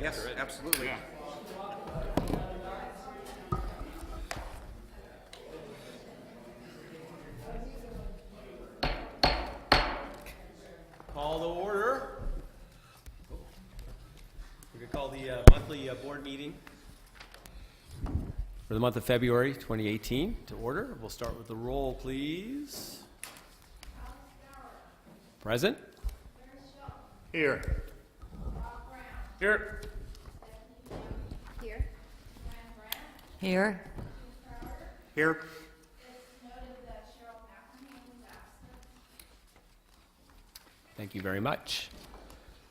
Yes, absolutely. Yeah. Call to order. We're going to call the monthly board meeting for the month of February 2018 to order. We'll start with the roll, please. Present. Here. Here. Here. Here. Here. Thank you very much.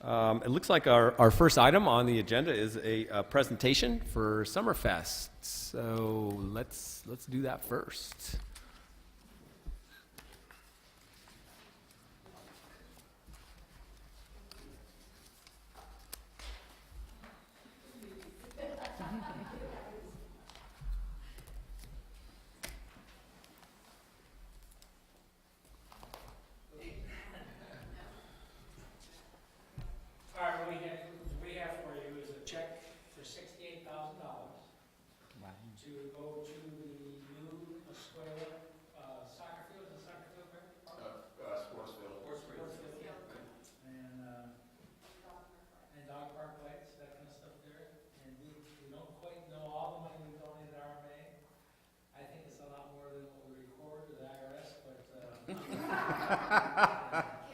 It looks like our first item on the agenda is a presentation for Summerfest. So let's do that first. All right, what we have for you is a check for $68,000 to go to the new Escuela soccer field, is it soccer field, right? Sports field. And dog park lights, that kind of stuff there. And we don't quite know all the money we donated to RMA. I think it's a lot more than what we record to the IRS, but,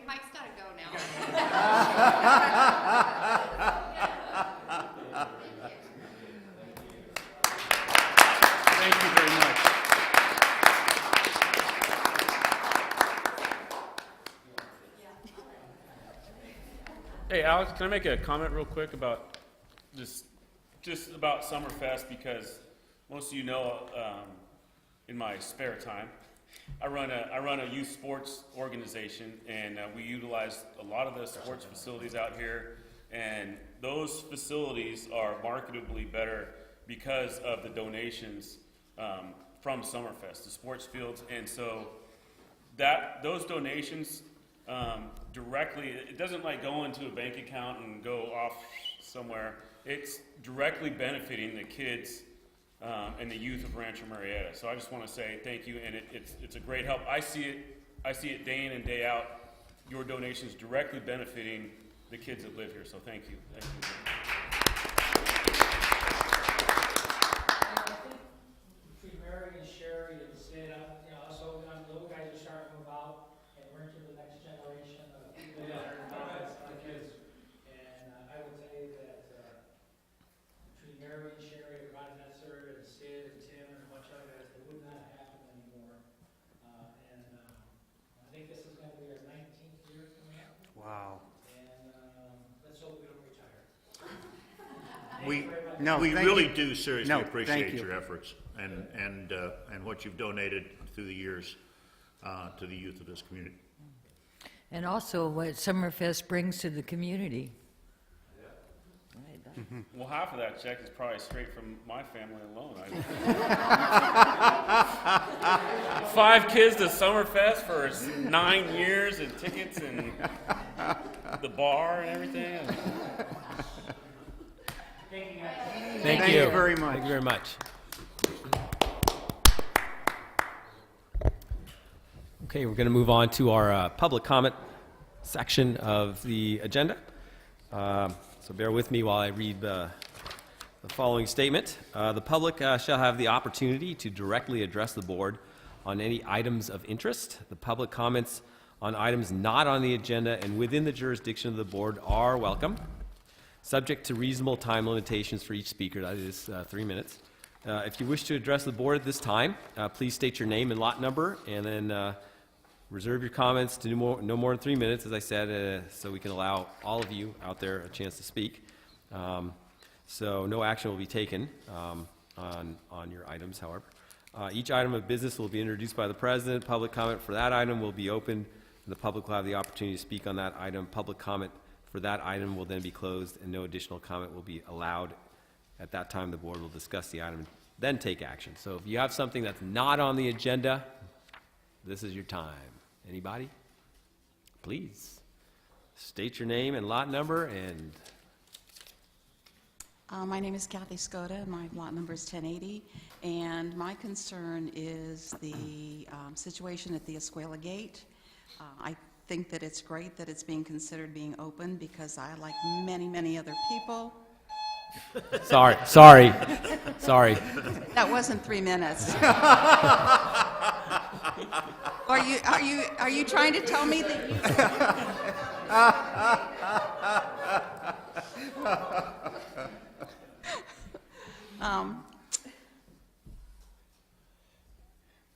Mike's gotta go now. Thank you very much. Hey, Alex, can I make a comment real quick about just about Summerfest? Because most of you know, in my spare time, I run a youth sports organization, and we utilize a lot of the sports facilities out here. And those facilities are marketably better because of the donations from Summerfest, the sports fields. And so those donations directly, it doesn't like go into a bank account and go off somewhere. It's directly benefiting the kids and the youth of Rancho Murieta. So I just want to say thank you, and it's a great help. I see it day in and day out. Your donations directly benefiting the kids that live here. So thank you. Thank you. between Mary and Sherry and Sid, so little guys are starting to move out, and we're into the next generation of people that are involved with our kids. And I will tell you that between Mary and Sherry, Ron Metzer, and Sid and Tim and a bunch of other guys, it would not happen anymore. I think this is going to be our 19th year coming up, Wow. and let's hope we don't retire. We thank really you. do seriously No, thank appreciate you. your efforts and what you've donated through the years to the youth of this community. And also what Summerfest brings to the community. Well, half of that check is probably straight from my family alone. 5 kids to Summerfest for 9 years and tickets and the bar and everything. Thank you very much. Thank you very much. Okay, we're going to move on to our public comment section of the agenda. So bear with me while I read the following statement. The public shall have the opportunity to directly address the board on any items of interest. The public comments on items not on the agenda and within the jurisdiction of the board are welcome, subject to reasonable time limitations for each speaker. That is 3 minutes. If you wish to address the board at this time, please state your name and lot number, and then reserve your comments to no more than 3 minutes, as I said, so we can allow all of you out there a chance to speak. So no action will be taken on your items, however. Each item of business will be introduced by the president. Public comment for that item will be open, and the public will have the opportunity to speak on that item. Public comment for that item will then be closed, and no additional comment will be allowed. At that time, the board will discuss the item, then take action. So if you have something that's not on the agenda, this is your time. Anybody? Please state your name and lot number and My name is Kathy Skoda, and my lot number is 1080, and my concern is the situation at the Escuela Gate. I think that it's great that it's being considered being open because I, like many other people, Sorry. that wasn't 3 minutes. Are you trying to tell me that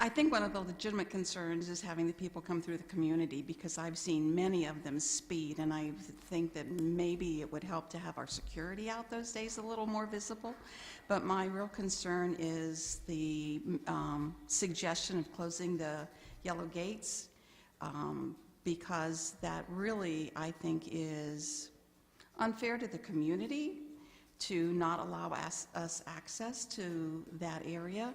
I think one of the legitimate concerns is having the people come through the community because I've seen many of them speed, and I think that maybe it would help to have our security out those days a little more visible. But my real concern is the suggestion of closing the yellow gates because that really, I think, is unfair to the community to not allow us access to that area.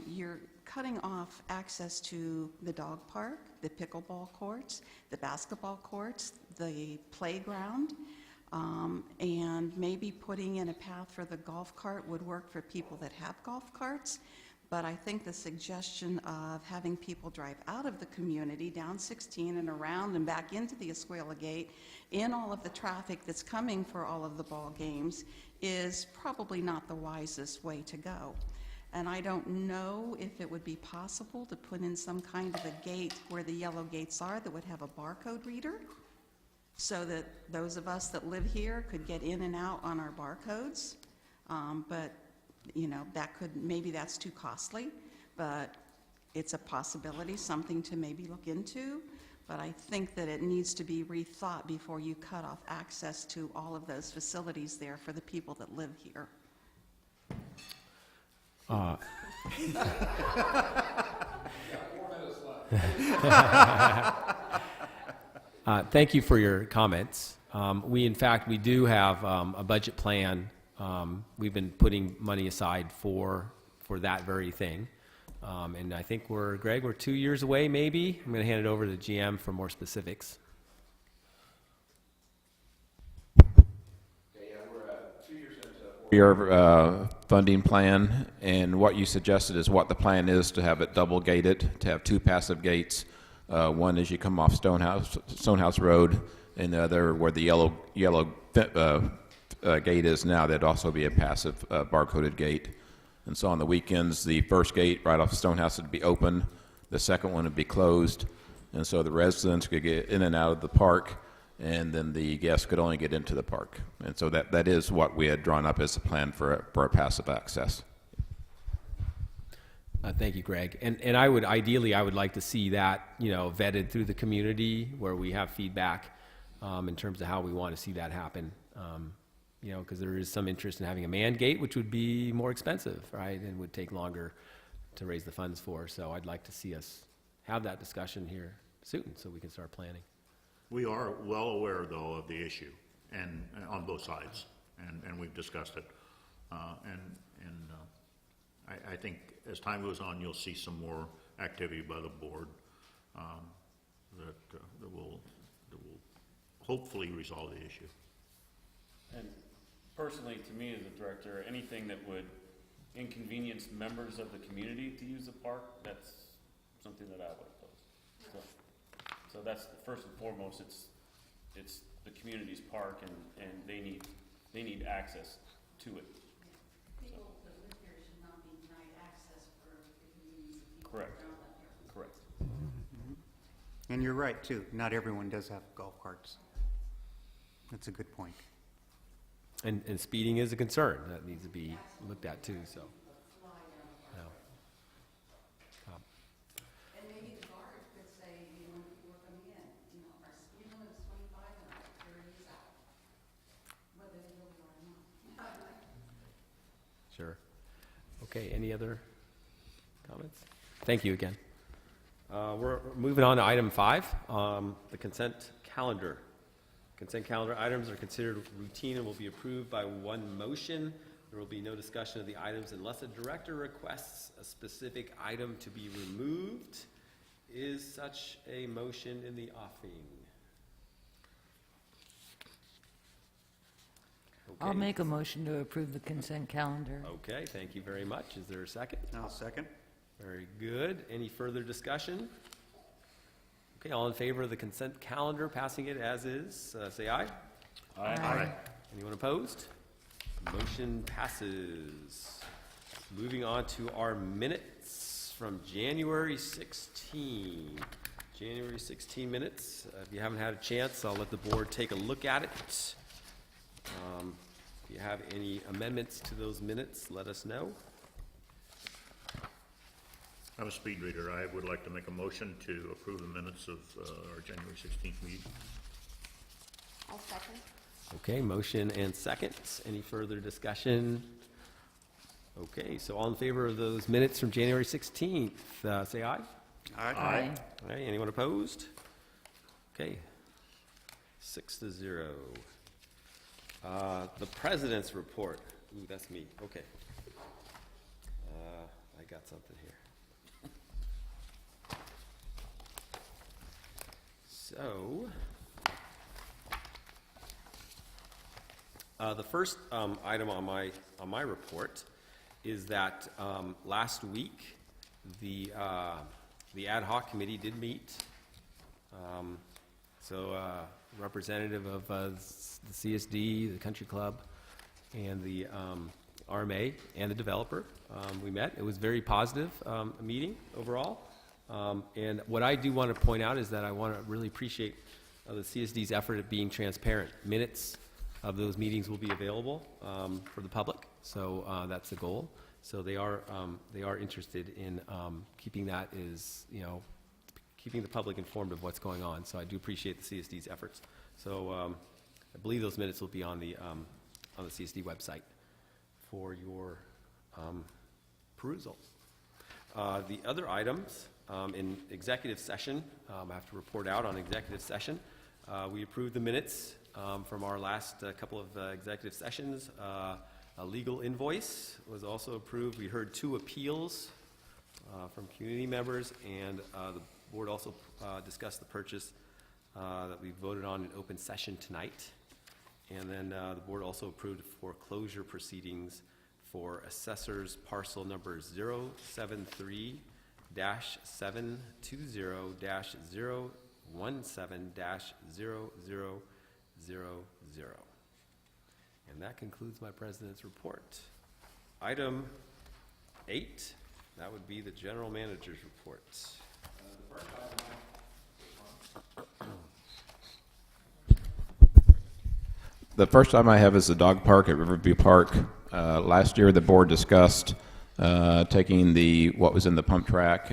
You're cutting off access to the dog park, the pickleball courts, the basketball courts, the playground, and maybe putting in a path for the golf cart would work for people that have golf carts. But I think the suggestion of having people drive out of the community, down 16 and around and back into the Escuela Gate, in all of the traffic that's coming for all of the ball games, is probably not the wisest way to go. And I don't know if it would be possible to put in some kind of a gate where the yellow gates are that would have a barcode reader so that those of us that live here could get in and out on our barcodes. But you know, maybe that's too costly, but it's a possibility, something to maybe look into. But I think that it needs to be rethought before you cut off access to all of those facilities there for the people that live here. Thank you for your comments. We do have a budget plan. We've been putting money aside for that very thing. And I think Greg, we're 2 years away, maybe. I'm going to hand it over to the GM for more specifics. Your funding plan, and what you suggested is what the plan is, to have it double gated, to have two passive gates. One as you come off Stonehouse Road, and the other where the yellow gate is now. That'd also be a passive barcoded gate. And so on the weekends, the first gate right off Stonehouse would be open, the second one would be closed, and so the residents could get in and out of the park, and then the guests could only get into the park. And so that is what we had drawn up as a plan for a passive access. Thank you, Greg. And I would like to see that, vetted through the community where we have feedback in terms of how we want to see that happen. Because there is some interest in having a manned gate, which would be more expensive, right, and would take longer to raise the funds for. So I'd like to see us have that discussion here soon so we can start planning. We are well aware, though, of the issue, and on both sides, and we've discussed it. I think as time goes on, you'll see some more activity by the board that will hopefully resolve the issue. And personally, to me as a director, anything that would inconvenience members of the community to use the park, that's something that I would oppose. So that's first and foremost. It's the community's park, and they need access to it. People that live here should not be denied access for the communities of people Correct. that don't live here. Correct. And you're right, too. Not everyone does have golf carts. That's a good point. And speeding is a concern that needs to be looked at too. So, yeah. And maybe the guard could say, when people are coming in, our speed limit is 25 and our 30 is out. Whether they really are or not. Sure. Okay. Any other comments? Thank you again. We're moving on to item 5, the consent calendar. Consent calendar items are considered routine and will be approved by one motion. There will be no discussion of the items unless a director requests a specific item to be removed. Is such a motion in the offing? I'll make a motion to approve the consent calendar. Okay, thank you very much. Is there a second? I'll second. Very good. Any further discussion? Okay, all in favor of the consent calendar, passing it as is, say aye. Aye. Anyone opposed? Motion passes. Moving on to our minutes from January 16. January 16 minutes. If you haven't had a chance, I'll let the board take a look at it. If you have any amendments to those minutes, let us know. I'm a speed reader. I would like to make a motion to approve the minutes of our January 16th meeting. I'll second. Okay, motion and second. Any further discussion? Okay, so all in favor of those minutes from January 16th, say aye. Aye. All right, anyone opposed? Okay, 6-0. The president's report. Ooh, that's me, okay. I got something here. So, the first item on my report is that last week the ad hoc committee did meet. Representative of the CSD, the Country Club, and the RMA and the developer, we met. It was very positive meeting overall. And what I do want to point out is that I want to really appreciate the CSD's effort at being transparent. Minutes of those meetings will be available for the public, so that's the goal. So they are interested in keeping that keeping the public informed of what's going on. So I do appreciate the CSD's efforts. So I believe those minutes will be on the CSD website for your perusal. The other items in executive session, I have to report out on executive session. We approved the minutes from our last couple of executive sessions. A legal invoice was also approved. We heard 2 appeals from community members, and the board also discussed the purchase that we voted on in open session tonight. And then the board also approved foreclosure proceedings for assessors parcel number 073-720-017-0000. And that concludes my president's report. Item 8, that would be the general manager's report. The first item I have is the dog park at Riverview Park. Last year, the board discussed taking what was in the pump track,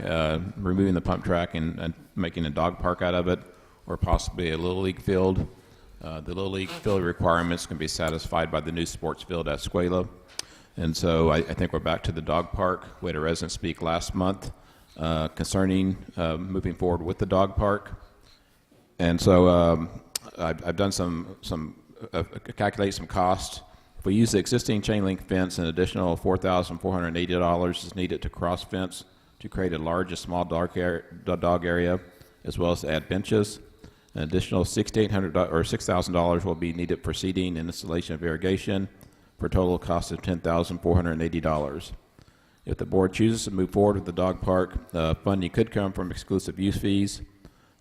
removing the pump track and making a dog park out of it, or possibly a Little League field. The Little League field requirements can be satisfied by the new sports field at Escuela. And so I think we're back to the dog park. We had a resident speak last month concerning moving forward with the dog park. And so I've done calculate some costs. If we use the existing chain link fence, an additional $4,480 is needed to cross fence to create a large and small dog area, as well as to add benches. An additional $6,800 or $6,000 will be needed for seeding and installation of irrigation, for a total cost of $10,480. If the board chooses to move forward with the dog park, funding could come from exclusive use fees.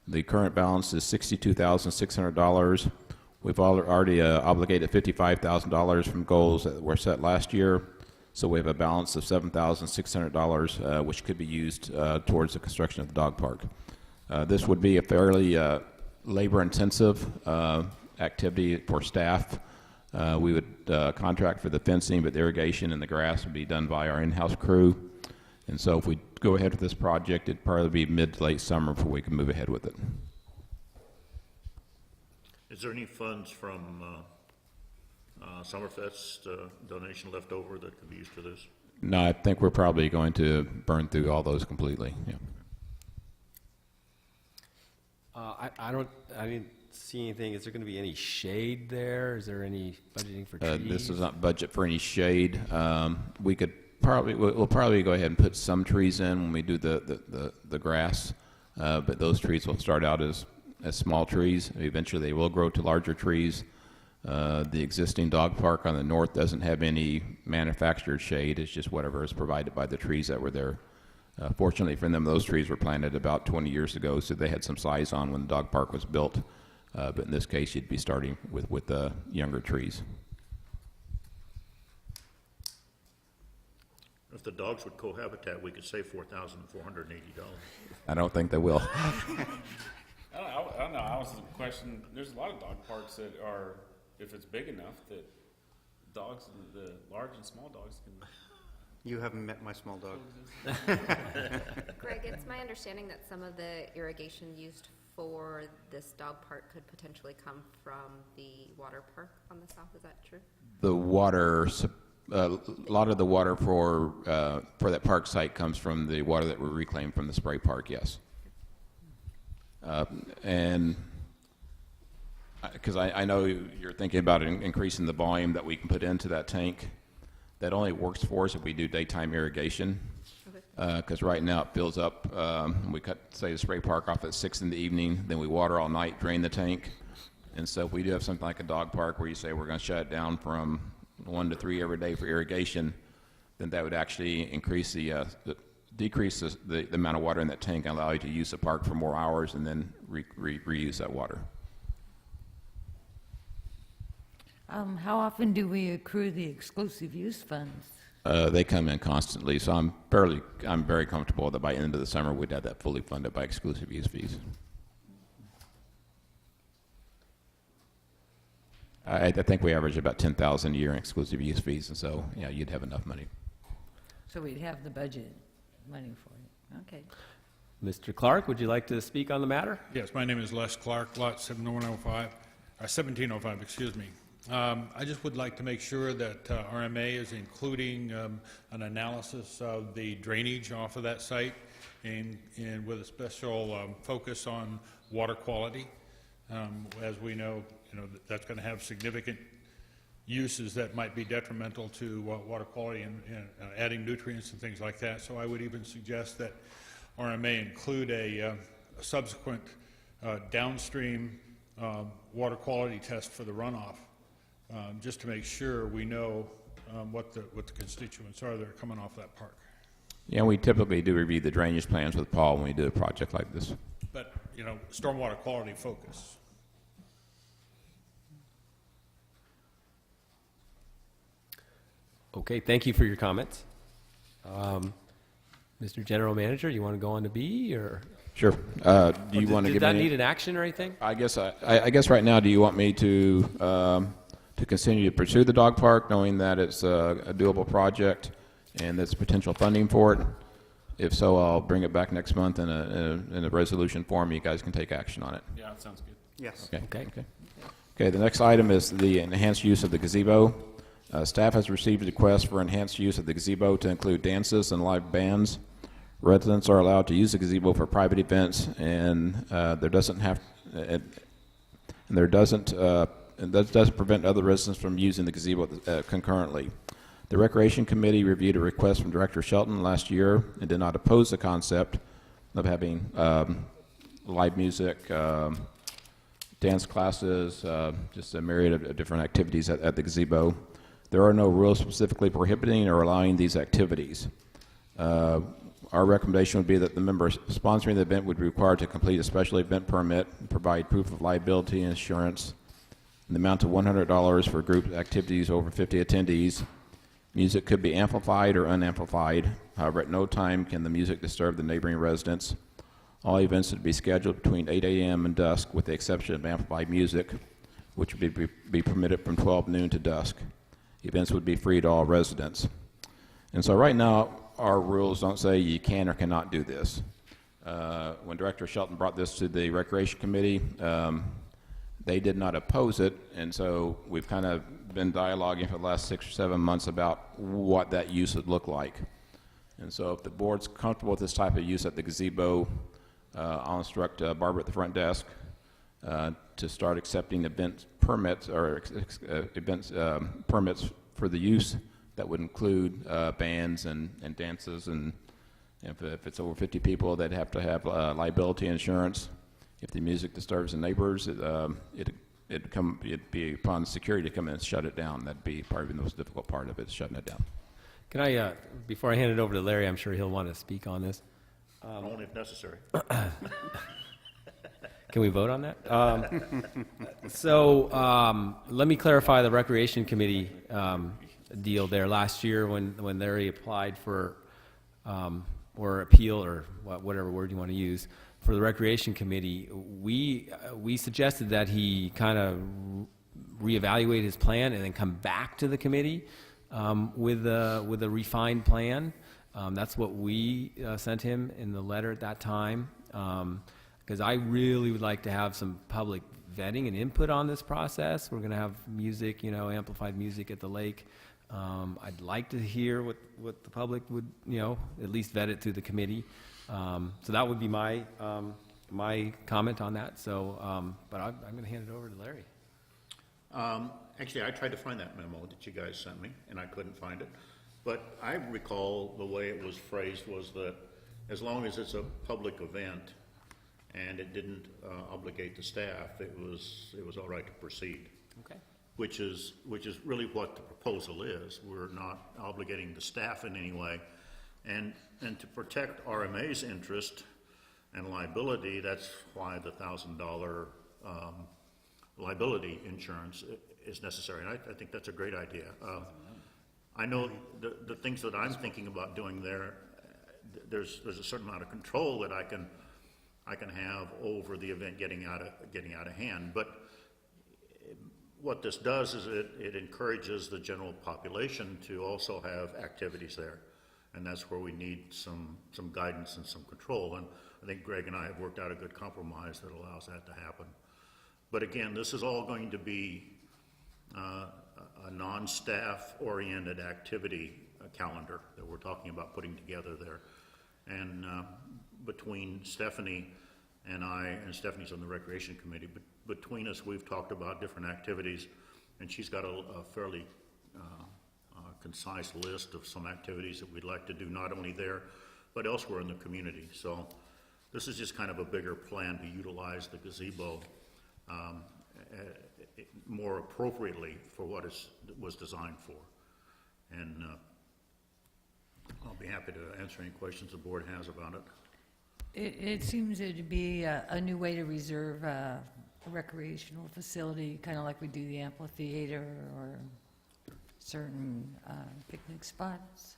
The current balance is $62,600. We've already obligated $55,000 from goals that were set last year, so we have a balance of $7,600, which could be used towards the construction of the dog park. This would be a fairly labor-intensive activity for staff. We would contract for the fencing, but the irrigation and the grass would be done by our in-house crew. And so if we go ahead with this project, it'd probably be mid to late summer before we can move ahead with it. Is there any funds from Summerfest donation left over that could be used for this? No, I think we're probably going to burn through all those completely. Yeah. I didn't see anything. Is there going to be any shade there? Is there any budgeting for trees? This is not budget for any shade. We'll probably go ahead and put some trees in when we do the grass, but those trees will start out as small trees. Eventually, they will grow to larger trees. The existing dog park on the north doesn't have any manufactured shade. It's just whatever is provided by the trees that were there. Fortunately for them, those trees were planted about 20 years ago, so they had some size on when the dog park was built. But in this case, you'd be starting with younger trees. If the dogs would cohabitat, we could save $4,480. I don't think they will. I don't know. I was question. There's a lot of dog parks that are, if it's big enough, that dogs, the large and small dogs can. You haven't met my small dog. Greg, it's my understanding that some of the irrigation used for this dog park could potentially come from the water park on the south. Is that true? The water, a lot of the water for that park site comes from the water that we reclaimed from the spray park, yes. And because I know you're thinking about increasing the volume that we can put into that tank. That only works for us if we do daytime irrigation. Because right now it fills up. We cut, say, the spray park off at 6 in the evening, then we water all night, drain the tank. And so if we do have something like a dog park where you say we're going to shut it down from 1 to 3 every day for irrigation, then that would actually increase decrease the amount of water in that tank and allow you to use the park for more hours and then reuse that water. How often do we accrue the exclusive use funds? They come in constantly, so I'm very comfortable that by the end of the summer we'd have that fully funded by exclusive use fees. I think we average about $10,000 a year in exclusive use fees, and so yeah, you'd have enough money. So we'd have the budget money for it. Okay. Mr. Clark, would you like to speak on the matter? Yes, my name is Les Clark, lot 1705, excuse me. I just would like to make sure that RMA is including an analysis of the drainage off of that site and with a special focus on water quality. As we know, that's going to have significant uses that might be detrimental to water quality and adding nutrients and things like that. So I would even suggest that RMA include a subsequent downstream water quality test for the runoff, just to make sure we know what the constituents are that are coming off that park. Yeah, we typically do review the drainage plans with Paul when we do a project like this. But, stormwater quality focus. Okay, thank you for your comments. Mr. General Manager, you want to go on to B, or? Sure. Do you want to Did give that me? need an action or anything? I guess right now, do you want me to continue to pursue the dog park, knowing that it's a doable project and there's potential funding for it? If so, I'll bring it back next month in a resolution form. You guys can take action on it. Yeah, that sounds good. Yes. Okay. The next item is the enhanced use of the gazebo. Staff has received requests for enhanced use of the gazebo to include dances and live bands. Residents are allowed to use the gazebo for private events, and that doesn't prevent other residents from using the gazebo concurrently. The Recreation Committee reviewed a request from Director Shelton last year and did not oppose the concept of having live music, dance classes, just a myriad of different activities at the gazebo. There are no rules specifically prohibiting or allowing these activities. Our recommendation would be that the member sponsoring the event would be required to complete a special event permit and provide proof of liability and insurance in the amount of $100 for group activities over 50 attendees. Music could be amplified or unamplified. However, at no time can the music disturb the neighboring residents. All events would be scheduled between 8 a.m. and dusk, with the exception of amplified music, which would be permitted from 12 noon to dusk. Events would be free to all residents. And so right now, our rules don't say you can or cannot do this. When Director Shelton brought this to the Recreation Committee, they did not oppose it, and so we've kind of been dialoguing for the last 6 or 7 months about what that use would look like. And so if the board's comfortable with this type of use at the gazebo, I'll instruct Barbara at the front desk to start accepting event permits or permits for the use that would include bands and dances, and if it's over 50 people, they'd have to have liability insurance. If the music disturbs the neighbors, it it'd be upon security to come in and shut it down. That'd be probably the most difficult part of it, shutting it down. Can I, before I hand it over to Larry, I'm sure he'll want to speak on this. Only if necessary. Can we vote on that? Let me clarify the Recreation Committee deal there. Last year, when Larry applied for, or appeal, or whatever word you want to use, for the Recreation Committee, we suggested that he kind of reevaluate his plan and then come back to the committee with a refined plan. That's what we sent him in the letter at that time. Because I really would like to have some public vetting and input on this process. We're going to have music, amplified music at the lake. I'd like to hear what the public would, at least vet it through the committee. So that would be my comment on that. So, but I'm going to hand it over to Larry. Actually, I tried to find that memo that you guys sent me, and I couldn't find it. But I recall the way it was phrased was that as long as it's a public event and it didn't obligate the staff, it was all right to proceed. Okay. Which is really what the proposal is. We're not obligating the staff in any way. And to protect RMA's interest and liability, that's why the $1,000 liability insurance is necessary. And I think that's a great idea. I know the things that I'm thinking about doing there, there's a certain amount of control that I can have over the event getting out of hand. But what this does is it encourages the general population to also have activities there. And that's where we need some guidance and some control. And I think Greg and I have worked out a good compromise that allows that to happen. But again, this is all going to be a non-staff oriented activity calendar that we're talking about putting together there. And between Stephanie and I, and Stephanie's on the Recreation Committee, but between us we've talked about different activities, and she's got a fairly concise list of some activities that we'd like to do not only there, but elsewhere in the community. So this is just kind of a bigger plan to utilize the gazebo more appropriately for what it was designed for. And I'll be happy to answer any questions the board has about it. It seems to be a new way to reserve a recreational facility, kind of like we do the amphitheater or certain picnic spots.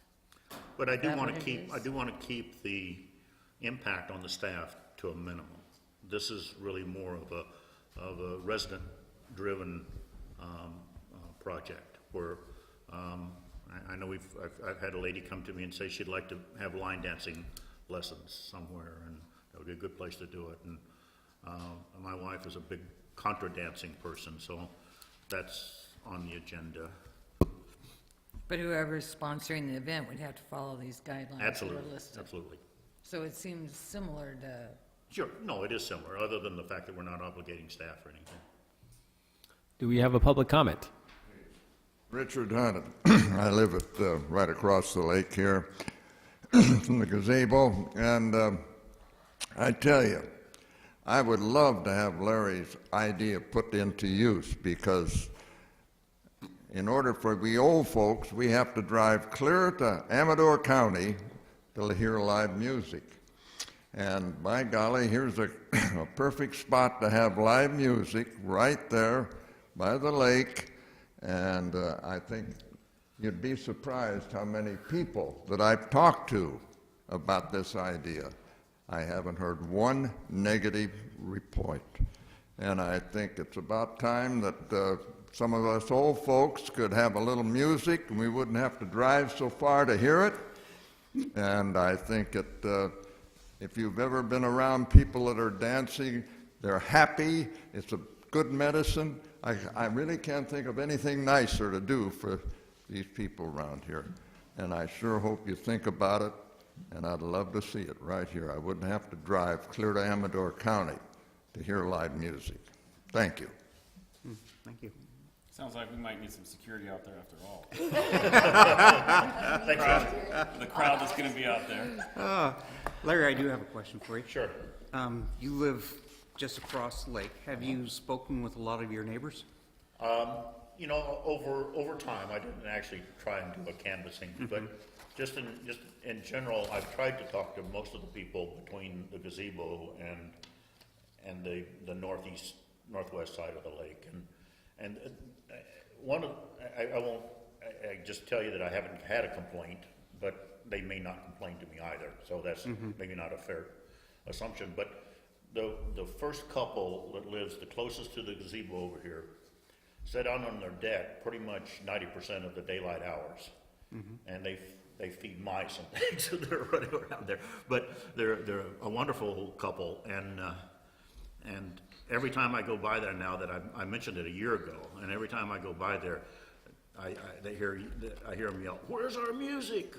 But I do Is that want what to it is? I do want to keep the impact on the staff to a minimum. This is really more of a resident-driven project where I know I've had a lady come to me and say she'd like to have line dancing lessons somewhere, and that would be a good place to do it. And my wife is a big contra dancing person, so that's on the agenda. But whoever's sponsoring the event would have to follow these guidelines that Absolutely, are listed. absolutely. So it seems similar to, Sure, no, it is similar, other than the fact that we're not obligating staff or anything. Do we have a public comment? Richard Hunt. I live at right across the lake here from the gazebo, and I tell you, I would love to have Larry's idea put into use, because in order for we old folks, we have to drive clear to Amador County to hear live music. And by golly, here's a perfect spot to have live music right there by the lake. And I think you'd be surprised how many people that I've talked to about this idea. I haven't heard one negative report. And I think it's about time that some of us old folks could have a little music and we wouldn't have to drive so far to hear it. And I think if you've ever been around people that are dancing, they're happy, it's a good medicine. I really can't think of anything nicer to do for these people around here. And I sure hope you think about it, and I'd love to see it right here. I wouldn't have to drive clear to Amador County to hear live music. Thank you. Thank you. Sounds like we might need some security out there after all. Thanks, The crowd that's gonna be out there. Larry, I do have a question for you. Sure. You live just across the lake. Have you spoken with a lot of your neighbors? You know, over time, I didn't actually try and do a canvassing, but just in general, I've tried to talk to most of the people between the gazebo and the northwest side of the lake, and I just tell you that I haven't had a complaint, but they may not complain to me either, so that's maybe not a fair assumption, but the first couple that lives the closest to the gazebo over here sit out on their deck pretty much 90% of the daylight hours, and they feed mice and things, so they're running around there. But they're a wonderful couple, and every time I go by there now, that I mentioned it a year ago, and every time I go by there, I hear them yell, "Where's our music?"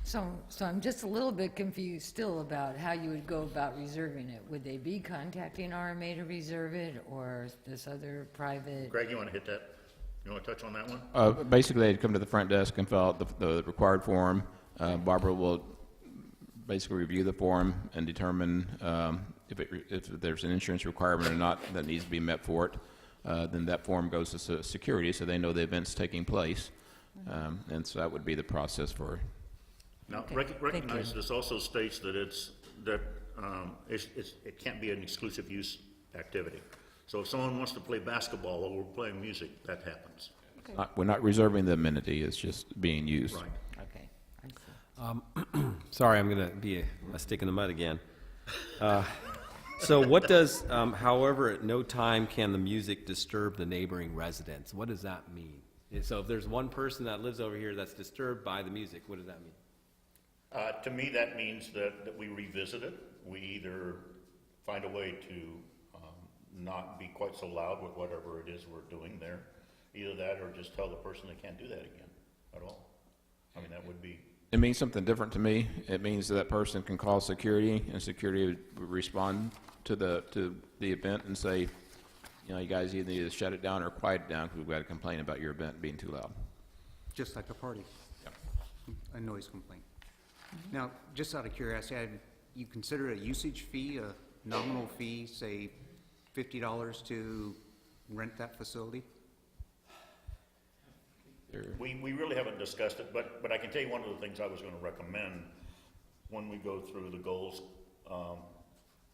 So I'm just a little bit confused still about how you would go about reserving it. Would they be contacting RMA to reserve it, or this other private? Greg, you want to hit that? You want to touch on that one? Basically, they'd come to the front desk and fill out the required form. Barbara will basically review the form and determine if there's an insurance requirement or not that needs to be met for it. Then that form goes to security, so they know the event's taking place. And so that would be the process for. Now, Okay, recognize thank this also states that it can't be an exclusive use activity. So if someone wants to play basketball while we're playing music, that happens. We're not reserving the amenity, it's just being used. Right. Okay, I see. Sorry, I'm going to be a stick in the mud again. So what does, however, at no time can the music disturb the neighboring residents? What does that mean? So if there's one person that lives over here that's disturbed by the music, what does that mean? To me, that means that we revisit it. We either find a way to not be quite so loud with whatever it is we're doing there. Either that or just tell the person they can't do that again at all. I mean, that would be. It means something different to me. It means that person can call security, and security would respond to the event and say, you know, you guys either need to shut it down or quiet it down because we've got a complaint about your event being too loud. Just like a party? A noise complaint. Now, just out of curiosity, you consider a usage fee, a nominal fee, say $50 to rent that facility? We really haven't discussed it, but I can tell you one of the things I was going to recommend when we go through the goals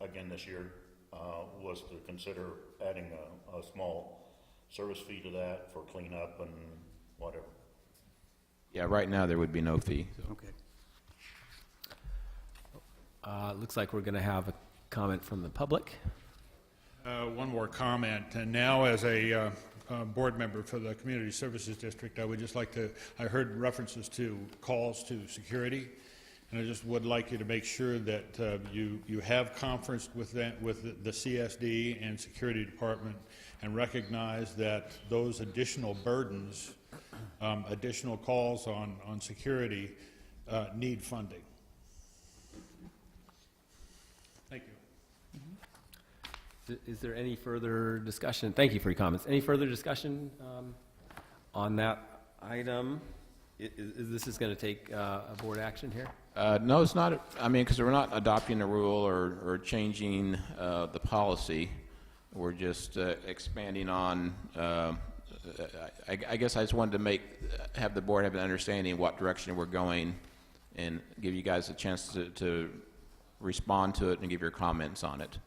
again this year was to consider adding a small service fee to that for cleanup and whatever. Yeah, right now there would be no fee. So. Okay. Looks like we're going to have a comment from the public. One more comment, and now as a board member for the Community Services District, I would just like to, I heard references to calls to security, and I just would like you to make sure that you have conference with the CSD and Security Department and recognize that those additional burdens, additional calls on security need funding. Thank you. Is there any further discussion? Thank you for your comments. Any further discussion on that item? This is going to take a board action here? No, it's not. I mean, because we're not adopting a rule or changing the policy. We're just expanding on. I guess I just wanted to have the board have an understanding of what direction we're going, and give you guys a chance to respond to it and give your comments on it.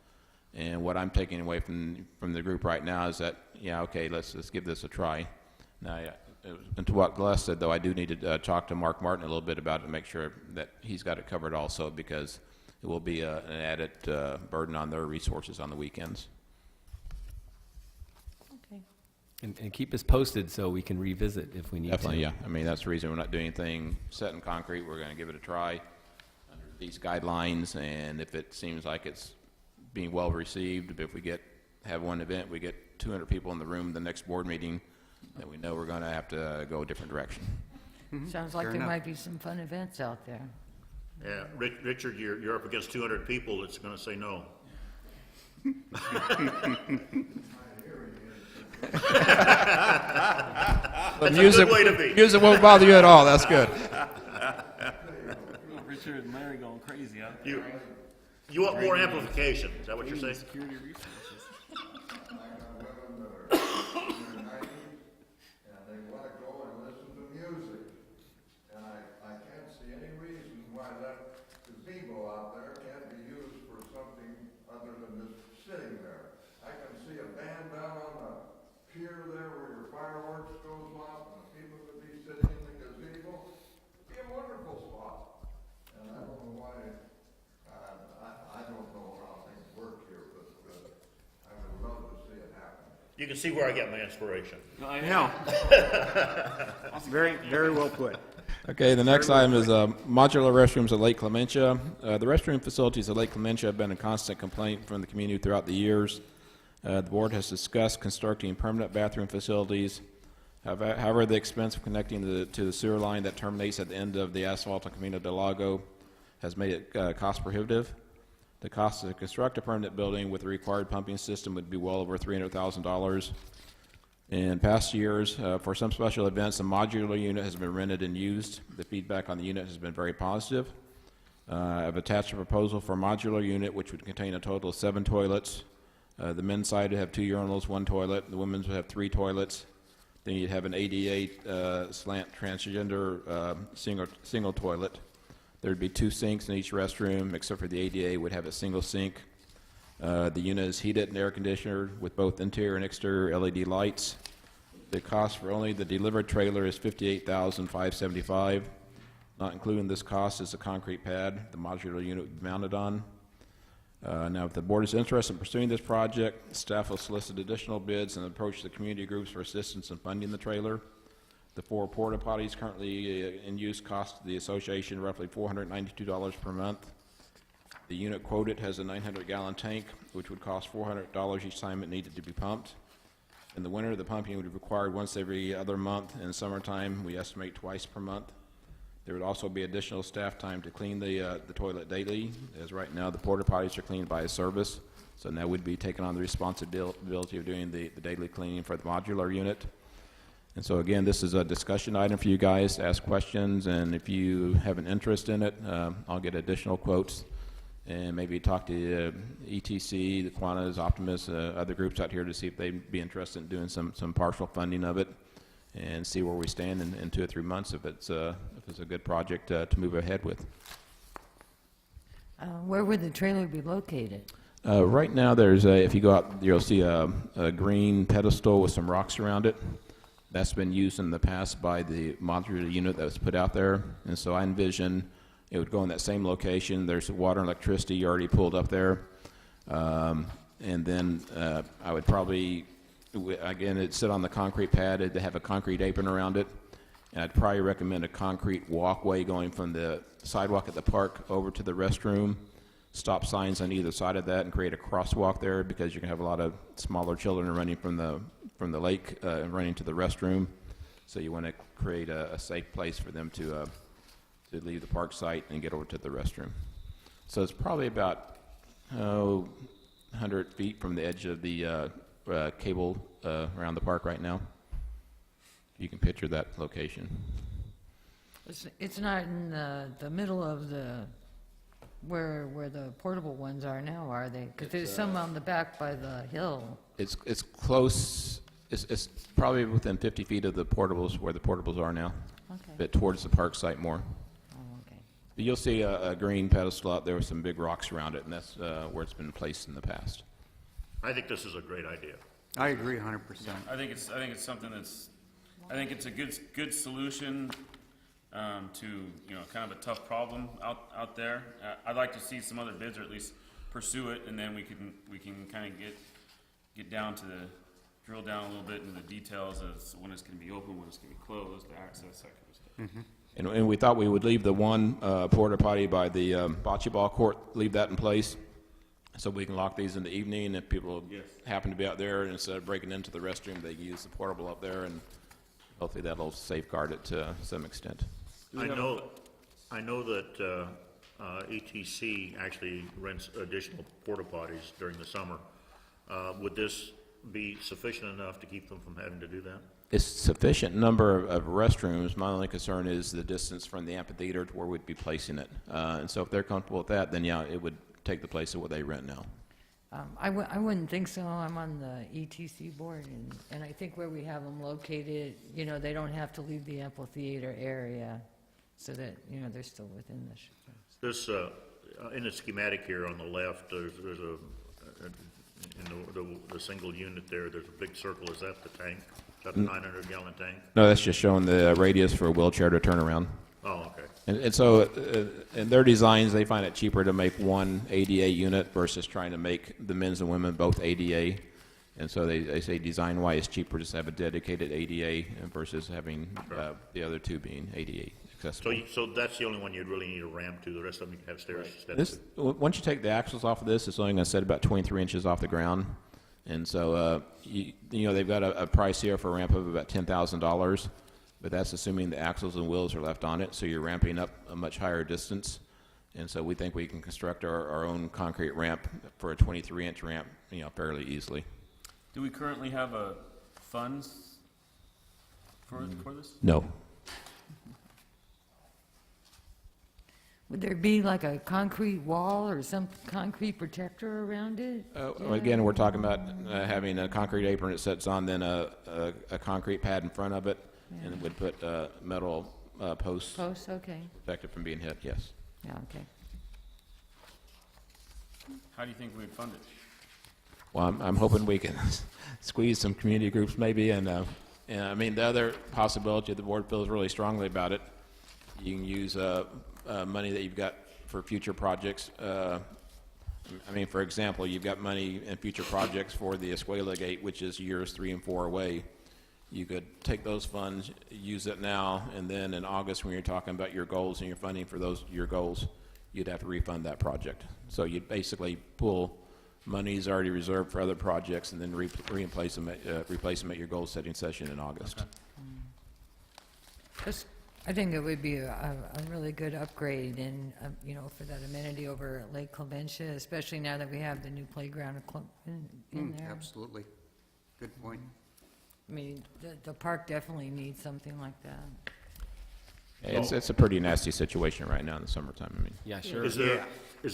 And what I'm taking away from the group right now is that, yeah, okay, let's give this a try. Now, and to what Glenn said, though, I do need to talk to Mark Martin a little bit about it to make sure that he's got it covered also, because it will be an added burden on their resources on the weekends. Okay. And keep us posted so we can revisit if we need Definitely, to. yeah. I mean, that's the reason we're not doing anything set in concrete. We're going to give it a try under these guidelines, and if it seems like it's being well received, if we have one event, we get 200 people in the room the next board meeting, then we know we're going to have to go a different direction. Sounds like Fair there enough. might be some fun events out there. Yeah, Richard, you're up against 200 people that's going to say no. That's a good way to be. Music won't bother you at all. That's good. Richard and Larry going crazy, huh? You want more amplification, is that what you're saying? I got women that are in their 90s, and they want to go and listen to music. And I can't see any reason why that gazebo out there can't be used for something other than just sitting there. I can see a band down on the pier there where your fireworks goes off, and the people could be sitting in the gazebo. It'd be a wonderful spot. And I don't know why, I don't know how things work here, but I would love to see it happen. You can see where I get my inspiration. I know. Very, very well put. Okay, the next item is modular restrooms at Lake Clementia. The restroom facilities at Lake Clementia have been a constant complaint from the community throughout the years. The board has discussed constructing permanent bathroom facilities. However, the expense of connecting to the sewer line that terminates at the end of the asphalt on Camino del Lago has made it cost prohibitive. The cost to construct a permanent building with a required pumping system would be well over $300,000. In past years, for some special events, a modular unit has been rented and used. The feedback on the unit has been very positive. I've attached a proposal for a modular unit which would contain a total of 7 toilets. The men's side would have 2 urinals, 1 toilet. The women's would have 3 toilets. Then you'd have an ADA slant transgender single toilet. There'd be 2 sinks in each restroom, except for the ADA would have a single sink. The unit is heated and air conditioned with both interior and exterior LED lights. The cost for only the delivered trailer is $58,575. Not including this cost is a concrete pad the modular unit would be mounted on. Now, if the board is interested in pursuing this project, staff will solicit additional bids and approach the community groups for assistance in funding the trailer. The 4 porta potties currently in use cost the association roughly $492 per month. The unit quoted has a 900-gallon tank, which would cost $400 each time it needed to be pumped. In the winter, the pumping would be required once every other month. In summertime, we estimate twice per month. There would also be additional staff time to clean the toilet daily, as right now the porta potties are cleaned by a service, so now we'd be taking on the responsibility of doing the daily cleaning for the modular unit. And so again, this is a discussion item for you guys to ask questions, and if you have an interest in it, I'll get additional quotes and maybe talk to ETC, the Quantas, Optimus, other groups out here to see if they'd be interested in doing some partial funding of it and see where we stand in 2 or 3 months if it's a good project to move ahead with. Where would the trailer be located? Right now, there's if you go out, you'll see a green pedestal with some rocks around it. That's been used in the past by the modular unit that was put out there, and so I envision it would go in that same location. There's water and electricity already pulled up there, and then I would probably, again, it'd sit on the concrete pad. It'd have a concrete apron around it, and I'd probably recommend a concrete walkway going from the sidewalk at the park over to the restroom. Stop signs on either side of that and create a crosswalk there, because you can have a lot of smaller children running from the lake and running to the restroom. So you want to create a safe place for them to leave the park site and get over to the restroom. So it's probably about 100 feet from the edge of the cable around the park right now. You can picture that location. It's not in the middle of the where the portable ones are now, are they? Because there's some on the back by the hill. It's close. It's probably within 50 feet of the portables where the portables are now, Okay. but towards the park site more. Oh, okay. But you'll see a green pedestal out there with some big rocks around it, and that's where it's been placed in the past. I think this is a great idea. I agree 100%. I think it's something I think it's a good solution to kind of a tough problem out there. I'd like to see some other bids, or at least pursue it, and then we can kind of get down to drill down a little bit into the details of when it's going to be open, when it's going to be closed, the access, that kind of stuff. And we thought we would leave the one porta potty by the bocce ball court, leave that in place, so we can lock these in the evening. If people happen to be out there, and instead of breaking into the restroom, they can use the portable up there, and hopefully that'll safeguard it to some extent. I know that ETC actually rents additional porta potties during the summer. Would this be sufficient enough to keep them from having to do that? It's sufficient number of restrooms. My only concern is the distance from the amphitheater to where we'd be placing it. And so if they're comfortable with that, then yeah, it would take the place of what they rent now. I wouldn't think so. I'm on the ETC board, and I think where we have them located, you know, they don't have to leave the amphitheater area, so that, you know, they're still within the. This, in the schematic here on the left, there's in the single unit there, there's a big circle. Is that the tank? Is that the 900-gallon tank? No, that's just showing the radius for a wheelchair to turn around. Oh, okay. And so in their designs, they find it cheaper to make one ADA unit versus trying to make the men's and women both ADA. And so they say design-wise, it's cheaper just to have a dedicated ADA versus having the other two being ADA accessible. So that's the only one you'd really need a ramp to. The rest of them you can have stairs. Once you take the axles off of this, it's only going to set about 23 inches off the ground. And so, you know, they've got a price here for a ramp of about $10,000. But that's assuming the axles and wheels are left on it, so you're ramping up a much higher distance. And so we think we can construct our own concrete ramp for a 23-inch ramp, you know, fairly easily. Do we currently have funds for this? No. Would there be like a concrete wall or some concrete protector around it? Again, we're talking about having a concrete apron that sits on, then a concrete pad in front of it, and it would put metal posts Posts, okay. protect it from being hit, yes. Yeah, okay. How do you think we'd fund it? Well, I'm hoping we can squeeze some community groups maybe, and I mean, the other possibility, the board feels really strongly about it, you can use money that you've got for future projects. I mean, for example, you've got money in future projects for the Escuela Gate, which is years 3 and 4 away. You could take those funds, use it now, and then in August, when you're talking about your goals and your funding for your goals, you'd have to refund that project. So you'd basically pull monies already reserved for other projects and then replace them at your goal-setting session in August. Just, I think it would be a really good upgrade and, you know, for that amenity over at Lake Clementia, especially now that we have the new playground equipment in there. Absolutely. Good point. I mean, the park definitely needs something like that. It's a pretty nasty situation right now in the summertime. I mean, Yeah, sure. Is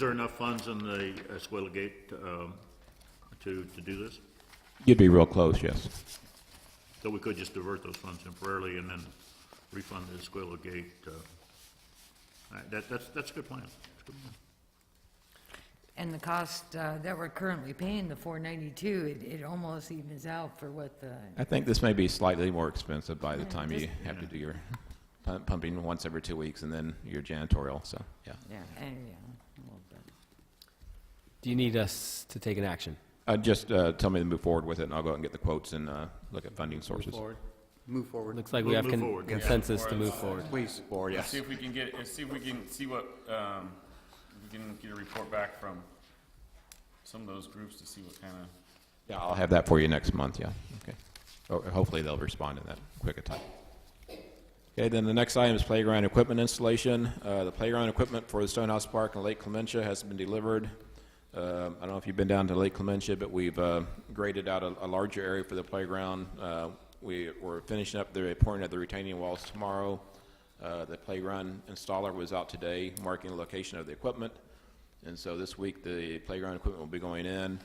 there enough funds in the Escuela Gate to do this? you'd be real close, yes. So we could just divert those funds temporarily and then refund the Escuela Gate. That's a good plan. That's a good plan. And the cost that we're currently paying, the $492, it almost evens out for what the, I think this may be slightly more expensive by the time you have to do your pumping once every 2 weeks and then your janitorial, so, yeah. yeah, a little bit. Do you need us to take an action? Just tell me to move forward with it, and I'll go out and get the quotes and look at funding sources. Move forward. Looks like we We'll have move forward. consensus to move forward. Please. Forward, Let's yes. see if we can we can get a report back from some of those groups to see what kind of. Yeah, I'll have that for you next month, yeah, okay. Hopefully they'll respond in that quick a time. Okay, then the next item is playground equipment installation. The playground equipment for the Stonehouse Park and Lake Clementia has been delivered. I don't know if you've been down to Lake Clementia, but we've graded out a larger area for the playground. We're finishing up the pouring of the retaining walls tomorrow. The playground installer was out today marking the location of the equipment. And so this week the playground equipment will be going in.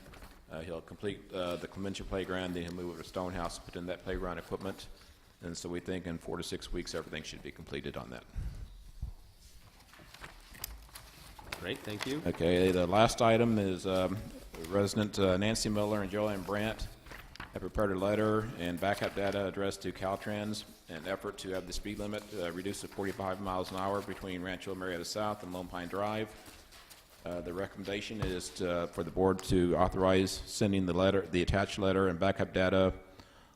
He'll complete the Clementia playground, then he'll move over to Stonehouse to put in that playground equipment. And so we think in 4 to 6 weeks everything should be completed on that. Great, thank you. Okay, the last item is resident Nancy Miller and Joanne Brandt have prepared a letter and backup data addressed to Caltrans in an effort to have the speed limit reduced to 45 miles an hour between Rancho Murieta South and Lone Pine Drive. The recommendation is for the board to authorize sending the attached letter and backup data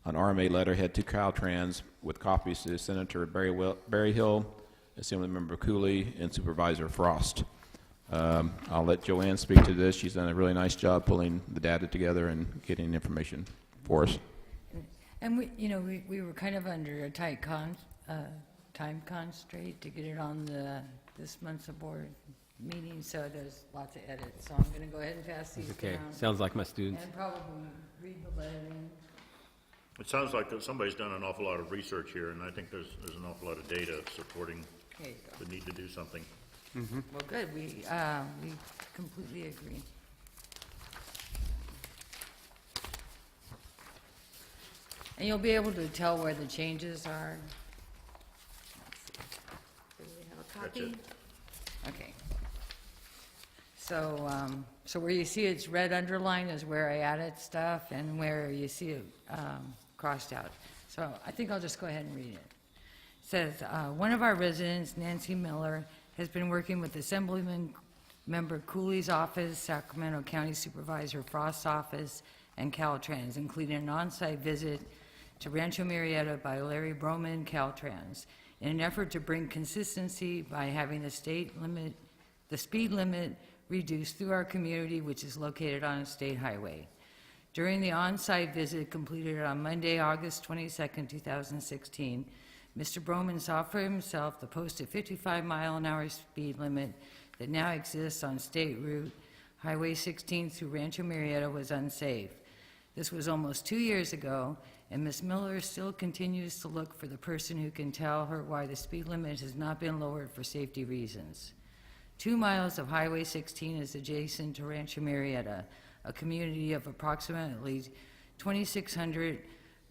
on RMA letterhead to Caltrans with copies to Senator Berryhill, Assemblymember Cooley, and Supervisor Frost. I'll let Joanne speak to this. She's done a really nice job pulling the data together and getting information for us. And we were kind of under a tight time constraint to get it on this month's board meeting, so there's lots of edits. So I'm going to go ahead and pass these Okay, down. sounds like my students. And probably read the letter. It sounds like that somebody's done an awful lot of research here, and I think there's an awful lot of data supporting There you go. the need to do something. Well, good, we completely agree. And you'll be able to tell where the changes are. Do we have a copy? Okay. So where you see it's red underlined is where I added stuff, and where you see it crossed out. So I think I'll just go ahead and read it. It says, one of our residents, Nancy Miller, has been working with Assemblyman Member Cooley's office, Sacramento County Supervisor Frost's office, and Caltrans, including an on-site visit to Rancho Murieta by Larry Broman, Caltrans, in an effort to bring consistency by having the speed limit reduced through our community, which is located on a state highway. During the on-site visit completed on Monday, August 22nd, 2016, Mr. Broman saw for himself the posted 55-mile-an-hour speed limit that now exists on State Route Highway 16 through Rancho Murieta was unsafe. This was almost 2 years ago, and Ms. Miller still continues to look for the person who can tell her why the speed limit has not been lowered for safety reasons. 2 miles of Highway 16 is adjacent to Rancho Murieta, a community of approximately 2,600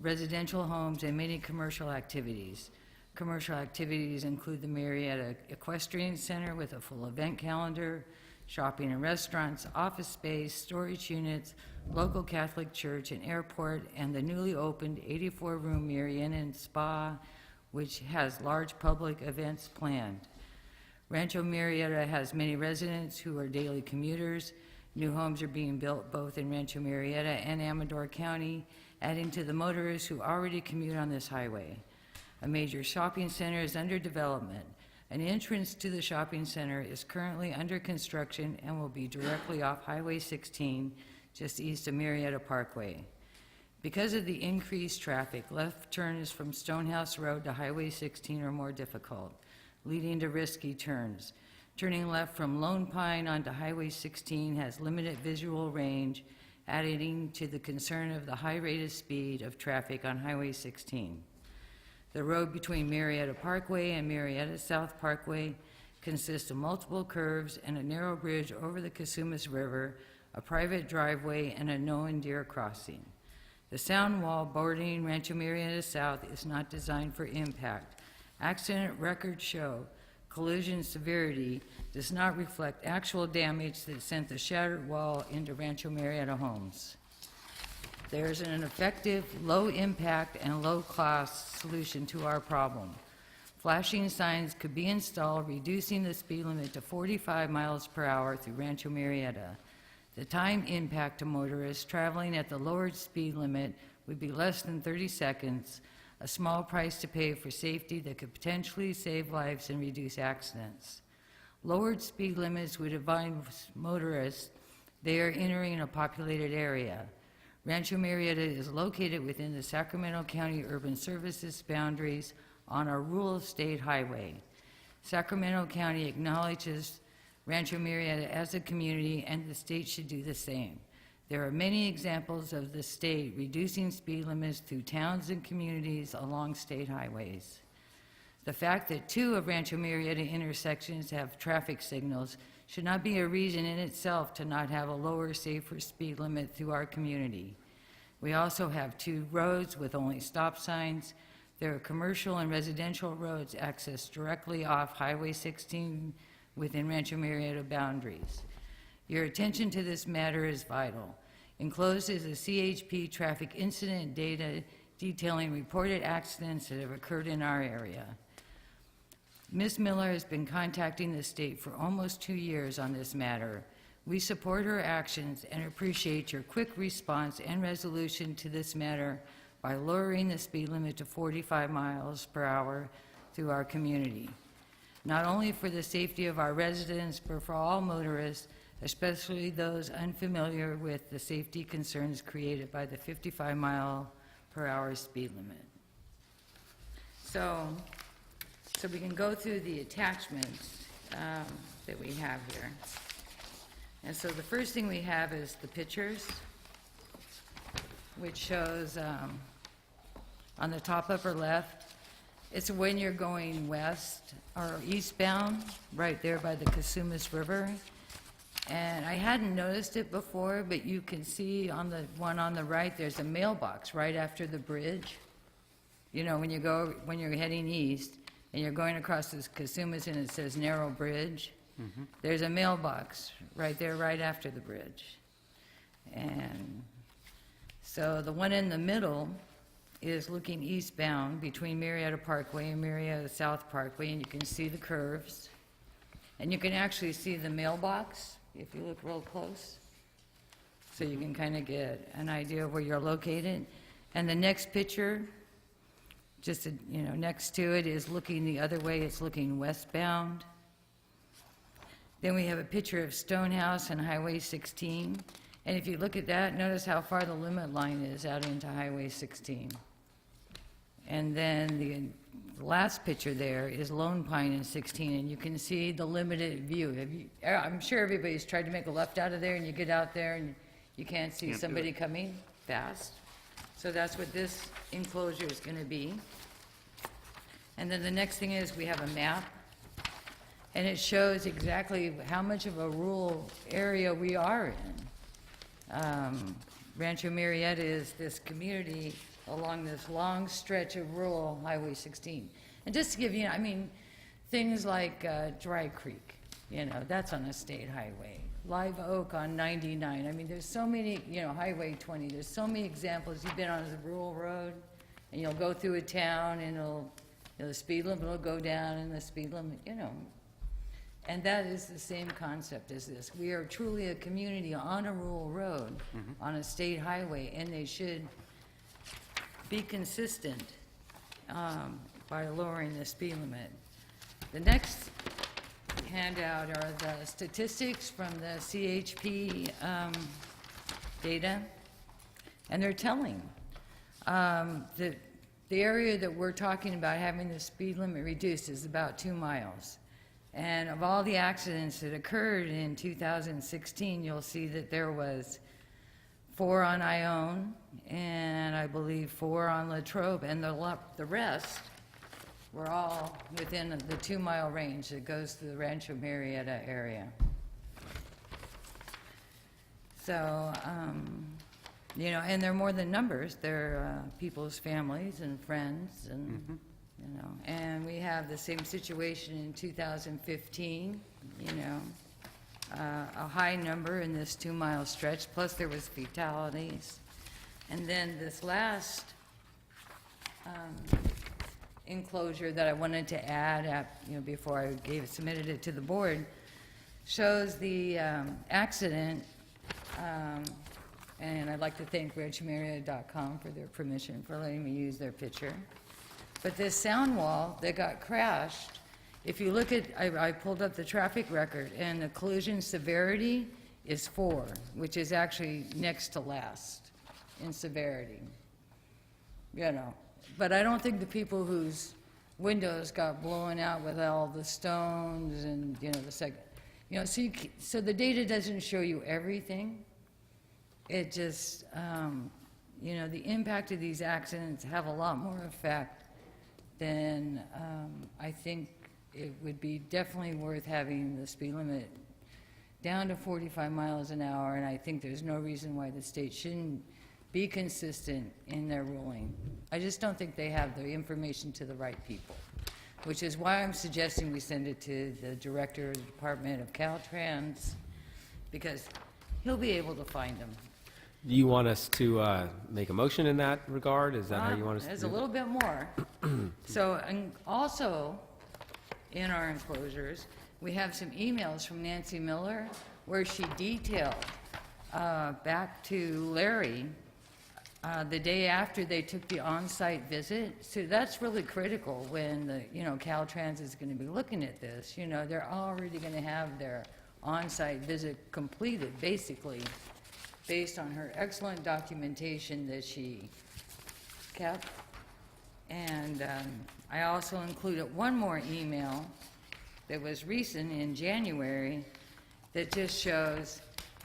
residential homes and many commercial activities. Commercial activities include the Murieta Equestrian Center with a full event calendar, shopping and restaurants, office space, storage units, local Catholic church and airport, and the newly opened 84-room Murieta Spa, which has large public events planned. Rancho Murieta has many residents who are daily commuters. New homes are being built both in Rancho Murieta and Amador County, adding to the motorists who already commute on this highway. A major shopping center is under development. An entrance to the shopping center is currently under construction and will be directly off Highway 16, just east of Murieta Parkway. Because of the increased traffic, left turns from Stonehouse Road to Highway 16 are more difficult, leading to risky turns. Turning left from Lone Pine onto Highway 16 has limited visual range, adding to the concern of the high rate of speed of traffic on Highway 16. The road between Murieta Parkway and Murieta South Parkway consists of multiple curves and a narrow bridge over the Casumas River, a private driveway, and a no-and-deer crossing. The sound wall bordering Rancho Murieta South is not designed for impact. Accident records show collision severity does not reflect actual damage that sent the shattered wall into Rancho Murieta homes. There is an effective, low-impact, and low-cost solution to our problem. Flashing signs could be installed, reducing the speed limit to 45 miles per hour through Rancho Murieta. The time impact to motorists traveling at the lowered speed limit would be less than 30 seconds, a small price to pay for safety that could potentially save lives and reduce accidents. Lowered speed limits would advise motorists they are entering a populated area. Rancho Murieta is located within the Sacramento County Urban Services boundaries on a rural state highway. Sacramento County acknowledges Rancho Murieta as a community, and the state should do the same. There are many examples of the state reducing speed limits through towns and communities along state highways. The fact that 2 of Rancho Murieta intersections have traffic signals should not be a reason in itself to not have a lower, safer speed limit through our community. We also have 2 roads with only stop signs. There are commercial and residential roads accessed directly off Highway 16 within Rancho Murieta boundaries. Your attention to this matter is vital. Enclosed is a CHP traffic incident data detailing reported accidents that have occurred in our area. Ms. Miller has been contacting the state for almost 2 years on this matter. We support her actions and appreciate your quick response and resolution to this matter by lowering the speed limit to 45 miles per hour through our community. Not only for the safety of our residents, but for all motorists, especially those unfamiliar with the safety concerns created by the 55 mile per hour speed limit. So we can go through the attachments that we have here. And so the first thing we have is the pictures, which shows on the top upper left It's when you're going west or eastbound, right there by the Casumas River. And I hadn't noticed it before, but you can see on the one on the right, there's a mailbox right after the bridge. You know, when you're heading east and you're going across the Casumas and it says narrow bridge, there's a mailbox right there, right after the bridge. And so the one in the middle is looking eastbound between Murieta Parkway and Murieta South Parkway, and you can see the curves. And you can actually see the mailbox if you look real close. So you can kind of get an idea of where you're located. And the next picture, just next to it, is looking the other way. It's looking westbound. Then we have a picture of Stonehouse and Highway 16. And if you look at that, notice how far the limit line is out into Highway 16. And then the last picture there is Lone Pine and 16, and you can see the limited view. I'm sure everybody's tried to make a left out of there, and you get out there and you can't see somebody coming fast. So that's what this enclosure is going to be. And then the next thing is we have a map, and it shows exactly how much of a rural area we are in. Rancho Murieta is this community along this long stretch of rural Highway 16. And just to give you, things like Dry Creek, that's on a state highway. Live Oak on 99. There's so many, Highway 20, there's so many examples. You've been on a rural road, and you'll go through a town, and the speed limit will go down, and the speed limit, And that is the same concept as this. We are truly a community on a rural road, on a state highway, and they should be consistent by lowering the speed limit. The next handout are the statistics from the CHP data, and they're telling. The area that we're talking about having the speed limit reduced is about 2 miles. And of all the accidents that occurred in 2016, you'll see that there was 4 on Ione, and I believe 4 on Latrobe, and the rest were all within the 2-mile range that goes to the Rancho Murieta area. So, and they're more than numbers. They're people's families and friends, and and we have the same situation in 2015. A high number in this 2-mile stretch, plus there was fatalities. And then this last enclosure that I wanted to add, before I submitted it to the board, shows the accident, and I'd like to thank RanchoMurieta.com for their permission for letting me use their picture. But this sound wall that got crashed, if you look at, I pulled up the traffic record, and the collision severity is 4, which is actually next to last in severity. But I don't think the people whose windows got blown out with all the stones and, the second, so the data doesn't show you everything. It just, the impact of these accidents have a lot more effect than I think it would be definitely worth having the speed limit down to 45 miles an hour, and I think there's no reason why the state shouldn't be consistent in their ruling. I just don't think they have the information to the right people, which is why I'm suggesting we send it to the director of the Department of Caltrans, because he'll be able to find them. Do you want us to make a motion in that regard? Is that how you want us to do it? There's a little bit more. So, and also, in our enclosures, we have some emails from Nancy Miller where she detailed back to Larry the day after they took the on-site visit. So that's really critical when the, Caltrans is going to be looking at this. They're already going to have their on-site visit completed, basically, based on her excellent documentation that she kept. And I also included one more email that was recent in January that just shows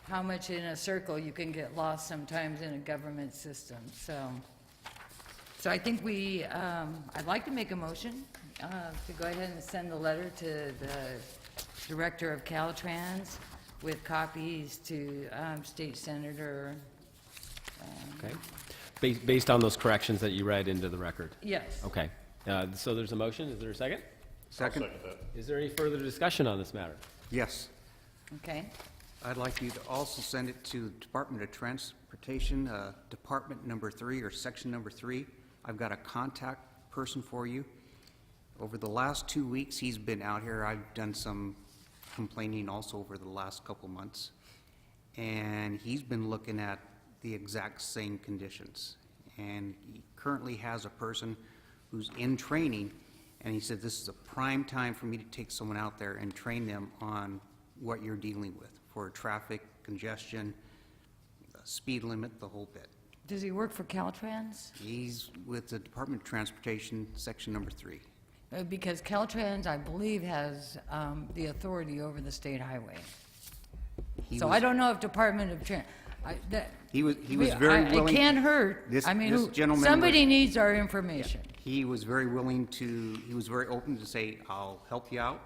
how much in a circle you can get lost sometimes in a government system. So So I think I'd like to make a motion to go ahead and send the letter to the Director of Caltrans with copies to State Senator. Okay. Based on those corrections that you read into the record? Yes. Okay. So there's a motion. Is there a second? Second? Is there any further discussion on this matter? Yes. Okay. I'd like you to also send it to Department of Transportation, Department number 3 or Section number 3. I've got a contact person for you. Over the last 2 weeks, he's been out here. I've done some complaining also over the last couple months. And he's been looking at the exact same conditions. And he currently has a person who's in training, and he said this is a prime time for me to take someone out there and train them on what you're dealing with for traffic, congestion, speed limit, the whole bit. Does he work for Caltrans? He's with the Department of Transportation, Section number 3. Because Caltrans, I believe, has the authority over the state highway. He So was- I don't know if Department of He was very willing. It can't hurt. This- I mean, this gentleman somebody was- needs our information. He was very willing to, he was very open to say, I'll help you out.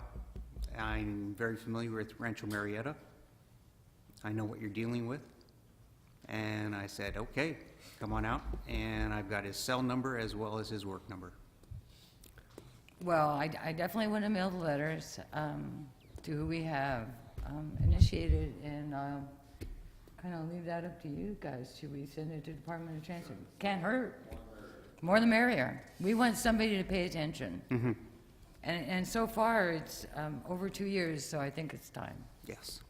I'm very familiar with Rancho Murieta. I know what you're dealing with. And I said, okay, come on out. And I've got his cell number as well as his work number. Well, I definitely want to mail the letters to who we have initiated, and kind of leave that up to you guys. Should we send it to Department of Transit? Can't hurt. More the merrier. We want somebody to pay attention. And so far, it's over 2 years, so I think it's time. Yes.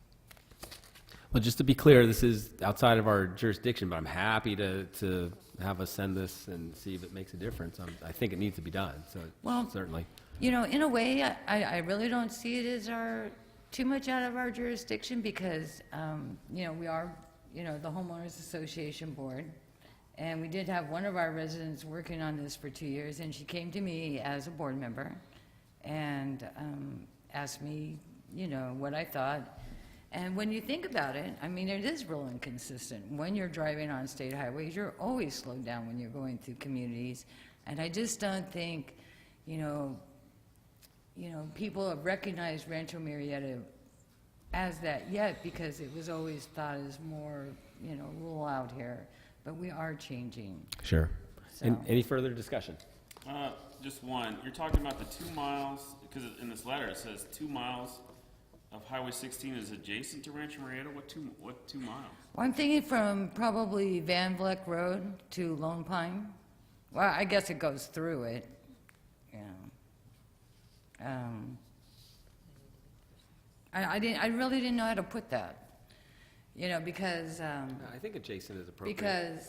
Well, just to be clear, this is outside of our jurisdiction, but I'm happy to have us send this and see if it makes a difference. I think it needs to be done, so Well- certainly. You know, in a way, I really don't see it as too much out of our jurisdiction because, you know, we are, you know, the Homeowners Association Board. And we did have one of our residents working on this for 2 years, and she came to me as a board member and asked me, you know, what I thought. And when you think about it, I mean, it is real inconsistent. When you're driving on state highways, you're always slowed down when you're going through communities. And I just don't think, you know, people have recognized Rancho Murieta as that yet because it was always thought as more, you know, rural out here. But we are changing. Sure. So- Any further discussion? Just one. You're talking about the 2 miles, because in this letter it says 2 miles of Highway 16 is adjacent to Rancho Murieta. What 2 miles? Well, I'm thinking from probably Van Vleck Road to Lone Pine. Well, I guess it goes through it, yeah. I really didn't know how to put that, you know, because, I think adjacent is appropriate.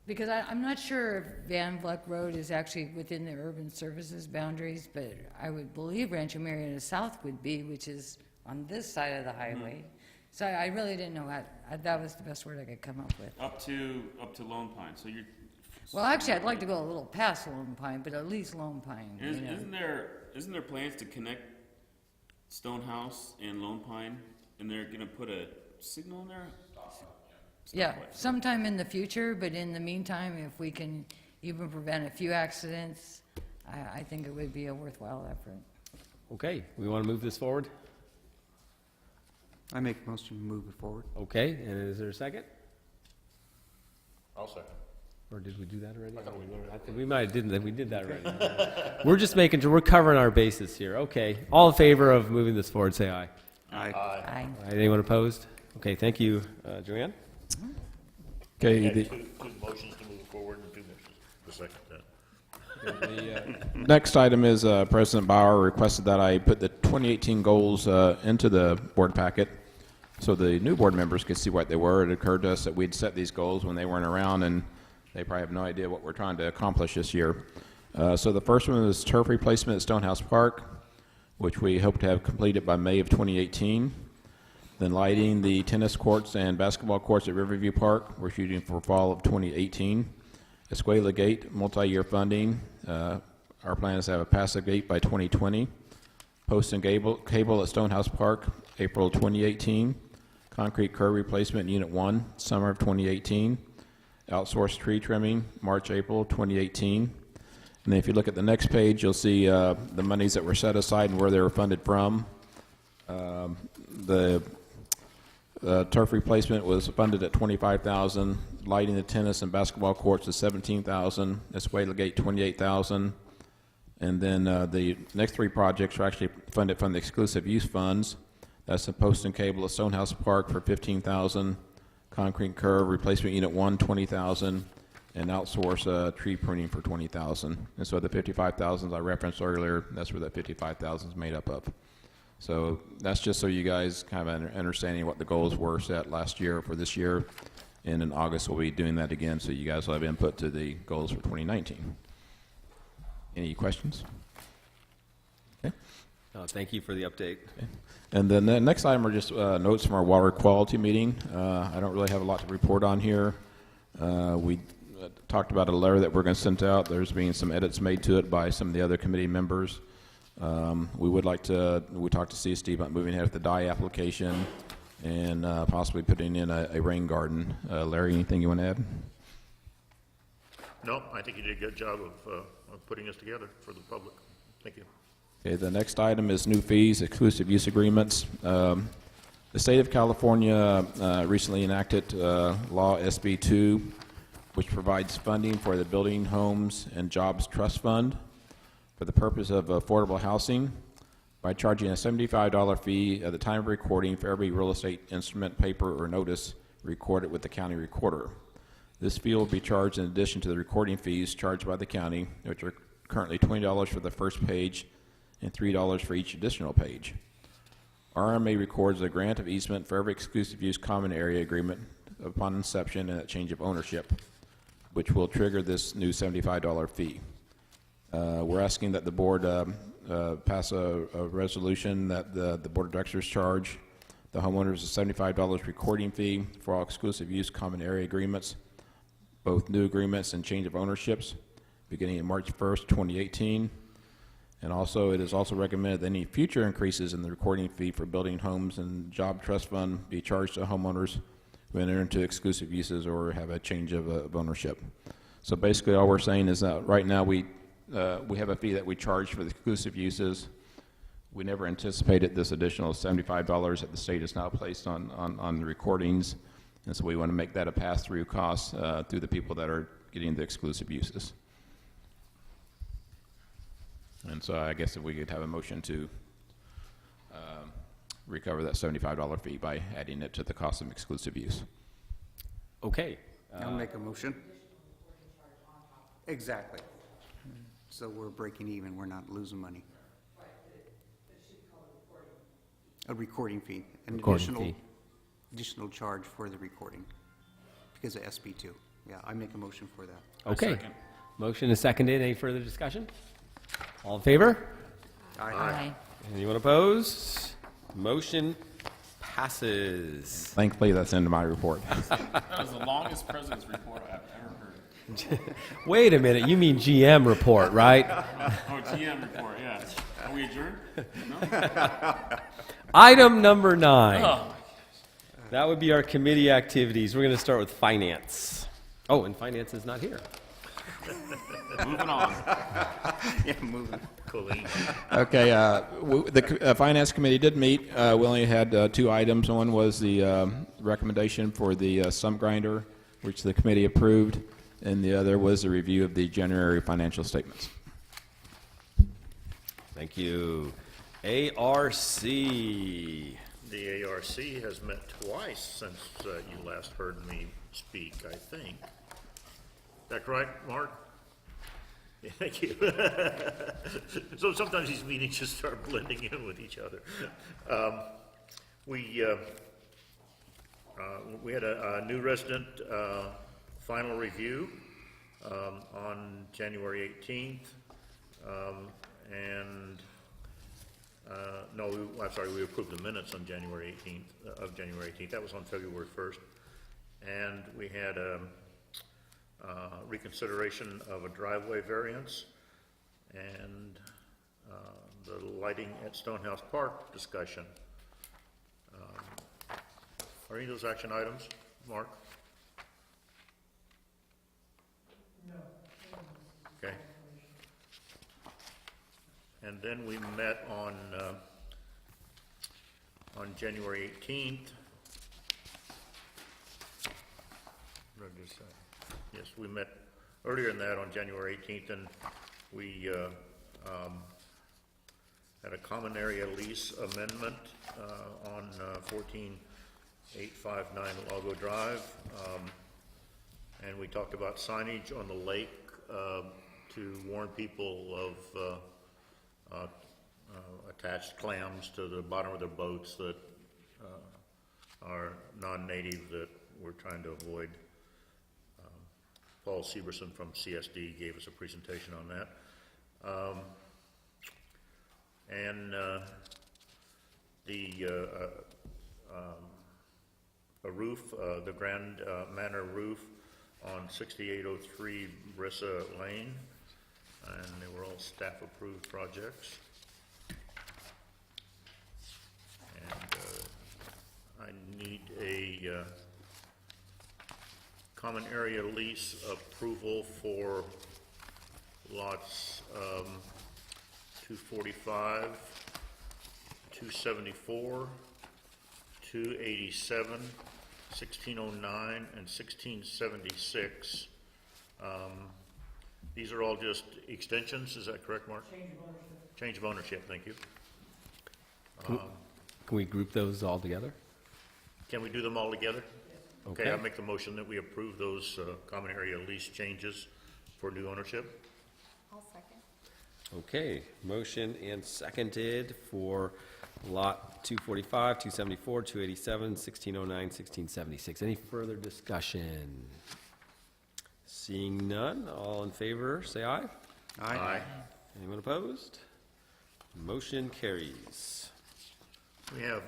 Because I'm not sure if Van Vleck Road is actually within the urban services boundaries, but I would believe Rancho Murieta South would be, which is on this side of the highway. So I really didn't know how, that was the best word I could come up with. Up to Lone Pine. So you're. Well, actually, I'd like to go a little past Lone Pine, but at least Lone Pine, you know. Isn't there plans to connect Stonehouse and Lone Pine, and they're gonna put a signal in there? Yeah, sometime in the future, but in the meantime, if we can even prevent a few accidents, I think it would be a worthwhile effort. Okay, we want to move this forward? I make a motion to move it forward. Okay, and is there a second? I'll second. Or did we do that already? I think we might have didn't. We did that already. We're just making sure we're covering our bases here. Okay, all in favor of moving this forward, say aye. Aye. Aye. All right, anyone opposed? Okay, thank you, Joanne. Okay, Had the two motions to move forward and 2 motions to second that. next item is President Bauer requested that I put the 2018 goals into the board packet so the new board members could see what they were. It occurred to us that we'd set these goals when they weren't around, and they probably have no idea what we're trying to accomplish this year. So the first one is turf replacement at Stonehouse Park, which we hope to have completed by May of 2018. Then lighting the tennis courts and basketball courts at Riverview Park. We're shooting for fall of 2018. Escuela Gate, multi-year funding. Our plan is to have a passive gate by 2020. Post and cable at Stonehouse Park, April 2018. Concrete curb replacement, Unit 1, summer of 2018. outsourced tree trimming, March, April 2018. And then if you look at the next page, you'll see the monies that were set aside and where they were funded from. The turf replacement was funded at $25,000. Lighting the tennis and basketball courts is $17,000. Escuela Gate $28,000. And then the next three projects are actually funded from the exclusive use funds. That's the post and cable at Stonehouse Park for $15,000. Concrete curve replacement unit 1, $20,000. And outsource tree pruning for $20,000. And so the $55,000 I referenced earlier, that's where that $55,000 is made up of. So that's just so you guys kind of understanding what the goals were set last year for this year. And in August, we'll be doing that again, so you guys will have input to the goals for 2019. Any questions? Okay. Thank you for the update. Okay. And then the next item are just notes from our water quality meeting. I don't really have a lot to report on here. We talked about a letter that we're going to send out. There's been some edits made to it by some of the other committee members. We talked to CSD about moving ahead with the dye application and possibly putting in a rain garden. Larry, anything you want to add? No, I think you did a good job of putting this together for the public. Thank you. Okay, the next item is new fees, exclusive use agreements. The state of California recently enacted Law SB 2, which provides funding for the Building, Homes, and Jobs Trust Fund for the purpose of affordable housing by charging a $75 fee at the time of recording for every real estate instrument, paper, or notice recorded with the county recorder. This fee will be charged in addition to the recording fees charged by the county, which are currently $20 for the first page and $3 for each additional page. RMA records a grant of easement for every exclusive use common area agreement upon inception and a change of ownership, which will trigger this new $75 fee. We're asking that the board pass a resolution that the board of directors charge the homeowners a $75 recording fee for all exclusive use common area agreements, both new agreements and change of ownerships, beginning in March 1st, 2018. And also, it is also recommended that any future increases in the recording fee for Building, Homes, and Job Trust Fund be charged to homeowners who enter into exclusive uses or have a change of ownership. So basically, all we're saying is that right now we have a fee that we charge for the exclusive uses. We never anticipated this additional $75 that the state has now placed on the recordings, and so we want to make that a pass-through cost through the people that are getting the exclusive uses. And so I guess if we could have a motion to recover that $75 fee by adding it to the cost of exclusive use. Okay. I'll make a motion. Exactly. So we're breaking even, we're not losing money. A recording fee, an Recording additional charge for the recording because of SB 2. Yeah, I make a motion for that. Okay. Motion is seconded. Any further discussion? All in favor? Aye. Anyone opposed? Motion passes. Thankfully, that's the end of my report. That was the longest president's report I've ever heard. Wait a minute. You mean GM report, right? Oh, GM report, yeah. Are we adjourned? No? Item number 9. Oh, That would be our committee activities. We're going to start with finance. Oh, and finance is not here. moving on. Yeah, moving. Colleen. Okay, the Finance Committee did meet. We only had 2 items. One was the recommendation for the stump grinder, which the committee approved, and the other was the review of the January financial statements. Thank you. ARC. The ARC has met twice since you last heard me speak, I think. Is that correct, Mark? Yeah, thank you. So sometimes these meetings just start blending in with each other. We had a new resident final review on January 18th, I'm sorry, we approved the minutes on January 18th, That was on February 1st. And we had reconsideration of a driveway variance and the lighting at Stonehouse Park discussion. Are any of those action items, Mark? Okay. And then we met on January 18th. What did I just say? Yes, we met earlier than that on January 18th, and we had a common area lease amendment on 14859 Lago Drive. And we talked about signage on the lake to warn people of attached clams to the bottom of their boats that are non-native that we're trying to avoid. Paul Severson from CSD gave us a presentation on that. And a roof, the Grand Manor roof on 6803 Brissa Lane, and they were all staff-approved projects. And I need a common area lease approval for lots 245, 274, 287, 1609, and 1676. These are all just extensions, is that correct, Mark? Change of ownership. Change of ownership, thank you. Can we group those all together? Can we do them all together? Okay, Okay. I make the motion that we approve those common area lease changes for new ownership. I'll second. Okay, motion and seconded for lot 245, 274, 287, 1609, 1676. Any further discussion? Seeing none, all in favor, say aye. Aye. Anyone opposed? Motion carries. We have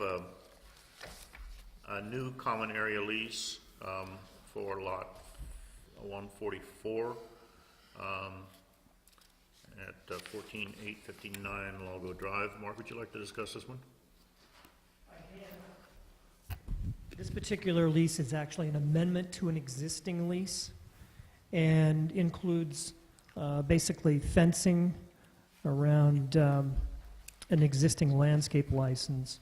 a new common area lease for lot 144 at 14859 Lago Drive. Mark, would you like to discuss this one? This particular lease is actually an amendment to an existing lease and includes basically fencing around an existing landscape license.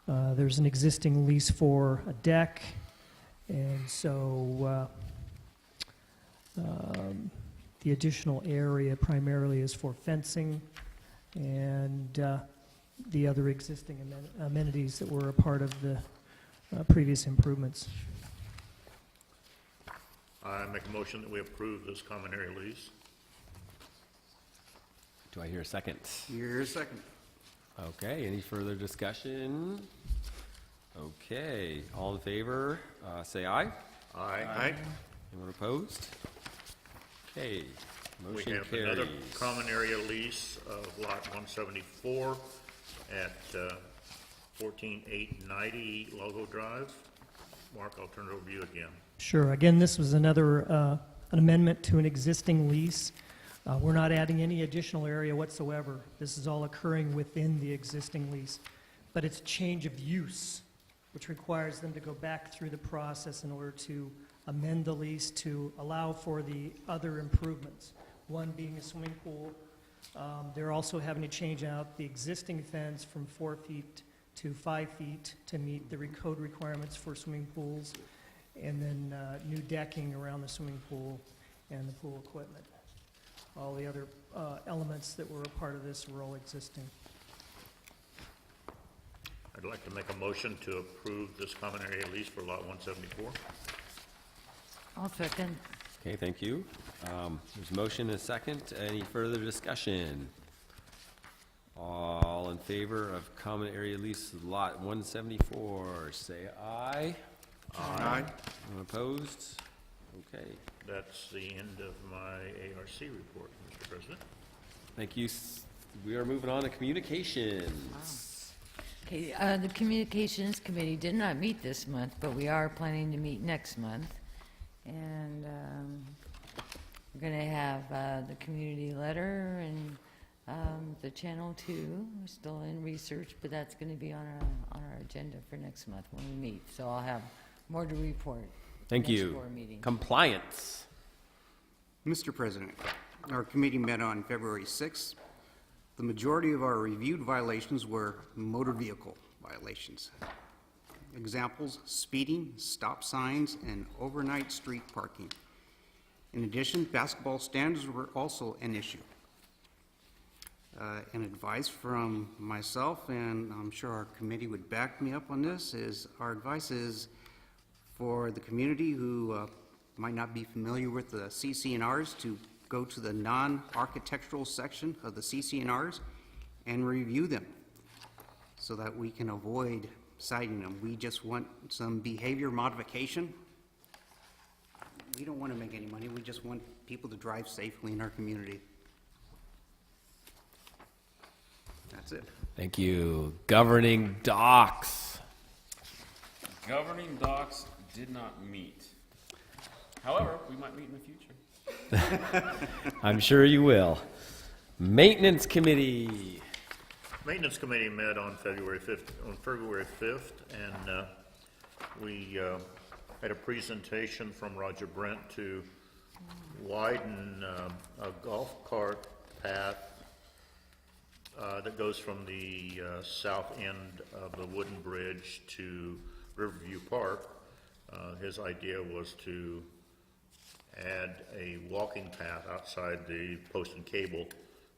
There's an existing lease for a deck, and so the additional area primarily is for fencing and the other existing amenities that were a part of the previous improvements. I make a motion that we approve this common area lease. Do I hear a second? Here's a second. Okay, any further discussion? Okay, all in favor, say aye. Aye. Anyone opposed? Okay, We motion have carries. another common area lease of lot 174 at 14890 Logo Drive. Mark, I'll turn it over to you again. Sure. Again, this was another an amendment to an existing lease. We're not adding any additional area whatsoever. This is all occurring within the existing lease. But it's a change of use, which requires them to go back through the process in order to amend the lease to allow for the other improvements, one being a swimming pool. They're also having to change out the existing fence from 4 feet to 5 feet to meet the code requirements for swimming pools, and then new decking around the swimming pool and the pool equipment. All the other elements that were a part of this were all existing. I'd like to make a motion to approve this common area lease for lot 174. I'll second. Okay, thank you. There's a motion and a second. Any further discussion? All in favor of common area lease lot 174, say aye. Aye. Anyone opposed? Okay, That's the end of my ARC report, Mr. President. thank you. We are moving on to communications. Okay, the Communications Committee did not meet this month, but we are planning to meet next month. And we're going to have the community letter and the Channel 2. We're still in research, but that's going to be on our agenda for next month when we meet. So I'll have more to report. Thank next you. board meeting. Compliance. Mr. President, our committee met on February 6th. The majority of our reviewed violations were motor vehicle violations. Examples: speeding, stop signs, and overnight street parking. In addition, basketball standards were also an issue. And advice from myself, and I'm sure our committee would back me up on this, is our advice is for the community who might not be familiar with the CC&Rs to go to the non-architectural section of the CC&Rs and review them so that we can avoid citing them. We just want some behavior modification. We don't want to make any money. We just want people to drive safely in our community. That's it. Thank you. Governing docks. Governing docs did not meet. However, we might meet in the future. I'm sure you will. Maintenance Committee. Maintenance Committee met on February 5th, and we had a presentation from Roger Brent to widen a golf cart path that goes from the south end of the wooden bridge to Riverview Park. His idea was to add a walking path outside the post and cable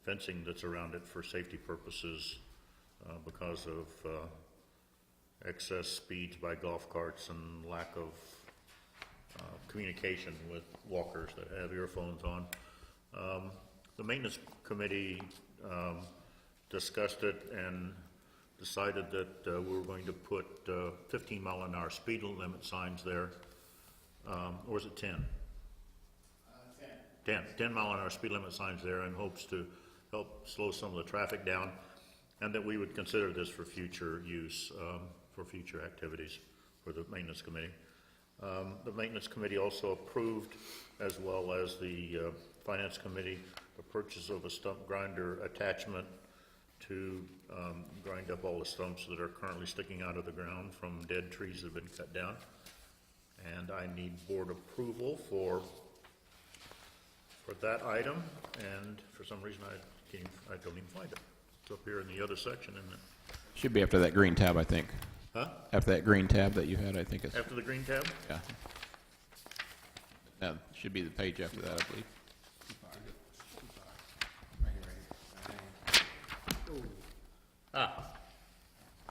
fencing that's around it for safety purposes because of excess speeds by golf carts and lack of communication with walkers that have earphones on. The maintenance committee discussed it and decided that we were going to put 15-mile-an-hour speed limit signs there. Or was it 10? 10-mile-an-hour speed limit signs there in hopes to help slow some of the traffic down, and that we would consider this for future use, for future activities for the maintenance committee. The maintenance committee also approved, as well as the finance committee, the purchase of a stump grinder attachment to grind up all the stumps that are currently sticking out of the ground from dead trees that have been cut down. And I need board approval for that item, and for some reason I don't even find it. It's up here in the other section, isn't it? Should be after that green tab, I think. Huh? After that green tab that you had, I think it's, After the green tab? yeah. No, should be the page after that, I believe.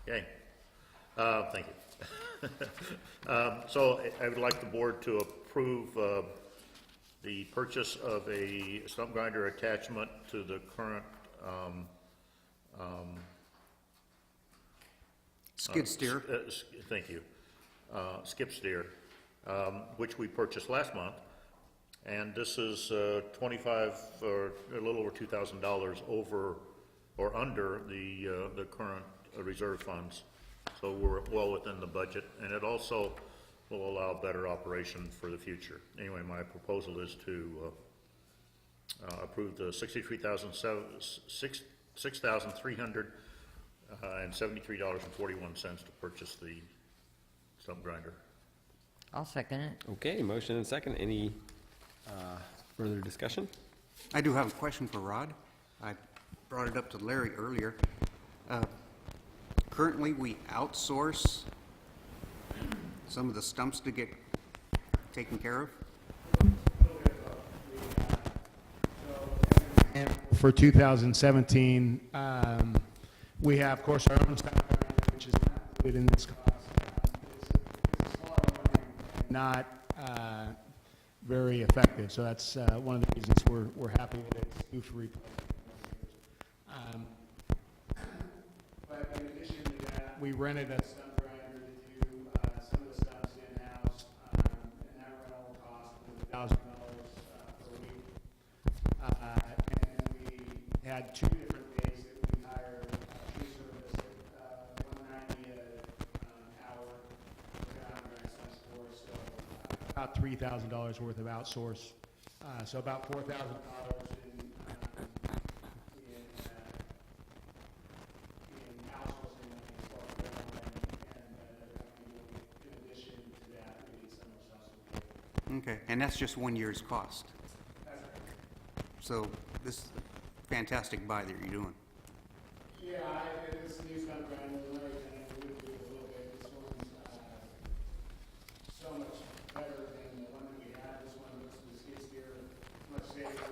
Okay. Thank you. So I would like the board to approve the purchase of a stump grinder attachment to the current Skid steer. Thank you. Skip steer, which we purchased last month. And this is 25 or a little over $2,000 over or under the current reserve funds. So we're well within the budget, and it also will allow better operation for the future. Anyway, my proposal is to approve the $6,373.41 to purchase the stump grinder. I'll second it. Okay, motion and second. Any further discussion? I do have a question for Rod. I brought it up to Larry earlier. Currently, we outsource some of the stumps to get taken care of. For 2017, we have, of course, our own staff, which is not included in this cost. It's a smaller one and not very effective. So that's one of the reasons we're happy with it. It's due for replacement. But in addition to that, we rented a stump grinder to do some of the stumps in-house, and that rental cost was $1,000 per week. And we had two different days that we hired tree service at $190 an hour on Grand Sun's floor, so about $3,000 worth of outsource. So about $4,000 in outsourcing and in addition to that, we need someone else. Okay, and that's just 1 year's cost. That's So this is a fantastic buy that you're doing. Yeah, this new stump grinder, Larry kind of alluded to it a little bit. This one's so much better than the one that we had. This one looks the skid steer much safer,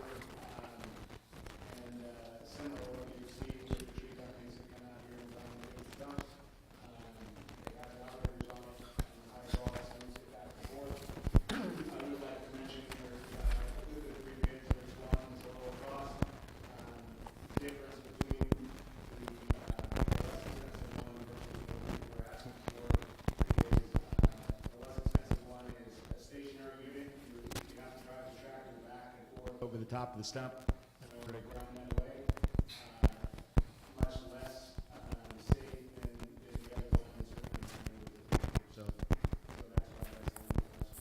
and similar to what you see with the tree companies that come out here and run the big stumps. They have outers on it, and hydraulics and get back and forth. I would like to mention here, with the three bids, there's one that's a lower cost. Difference between the less expensive one versus what people are asking for is the less expensive one is a stationary unit. You have to drive the tractor back and forth over the top of the stump in order to ground that away. Much less safe than the other ones. So that's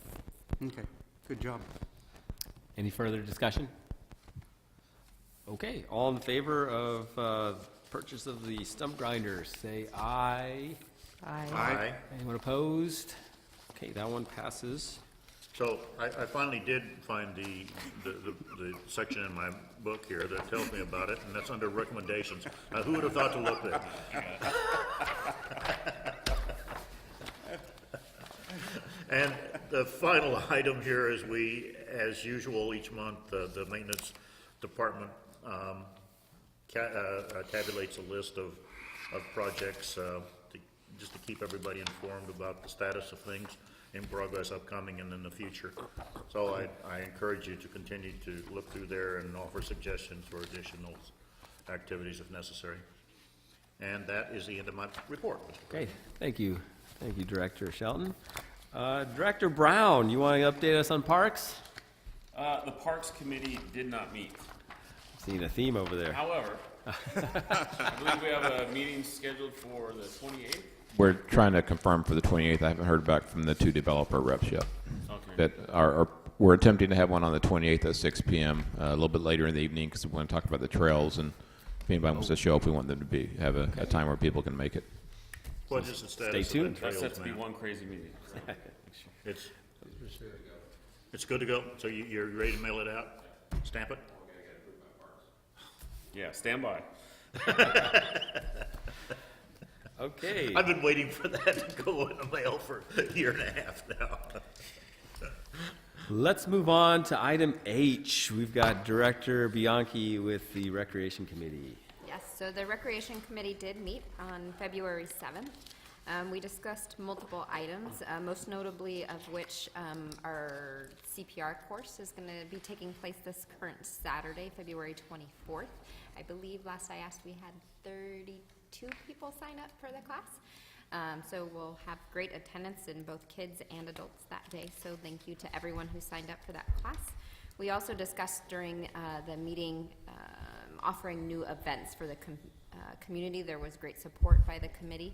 why that's Okay, good job. Any further discussion? Okay, all in favor of purchase of the stump grinder, say aye. Aye. Anyone opposed? Okay, that one passes. So I finally did find the section in my book here that tells me about it, and that's under recommendations. Now, who would have thought to look there? And the final item here is as usual, each month, the maintenance department tabulates a list of projects just to keep everybody informed about the status of things in progress, upcoming, and in the future. So I encourage you to continue to look through there and offer suggestions for additional activities if necessary. And that is the end of my report, Mr. Okay, thank you. Thank you, Director Shelton. Director Brown, you want to update us on parks? The Parks Committee did not meet. Seeing a theme over there. However, I believe we have a meeting scheduled for the 28th. We're trying to confirm for the 28th. I haven't heard back from the two developer reps yet. Okay. That we're attempting to have one on the 28th at 6 p.m. A little bit later in the evening because we want to talk about the trails, and if anybody wants to show up, we want them to have a time where people can make it. What is the status Stay of the tuned. That's trails, set to be man? one crazy meeting. So. It's good to go? So you're ready to mail it out? Stamp it? Yeah, stand by. Okay. I've been waiting for that to go in the mail for a year and a half now. Let's move on to item H. We've got Director Bianchi with the Recreation Committee. Yes, so the Recreation Committee did meet on February 7th. We discussed multiple items, most notably of which our CPR course is going to be taking place this current Saturday, February 24th. I believe last I asked we had 32 people sign up for the class. So we'll have great attendance in both kids and adults that day, so thank you to everyone who signed up for that class. We also discussed during the meeting offering new events for the community. There was great support by the committee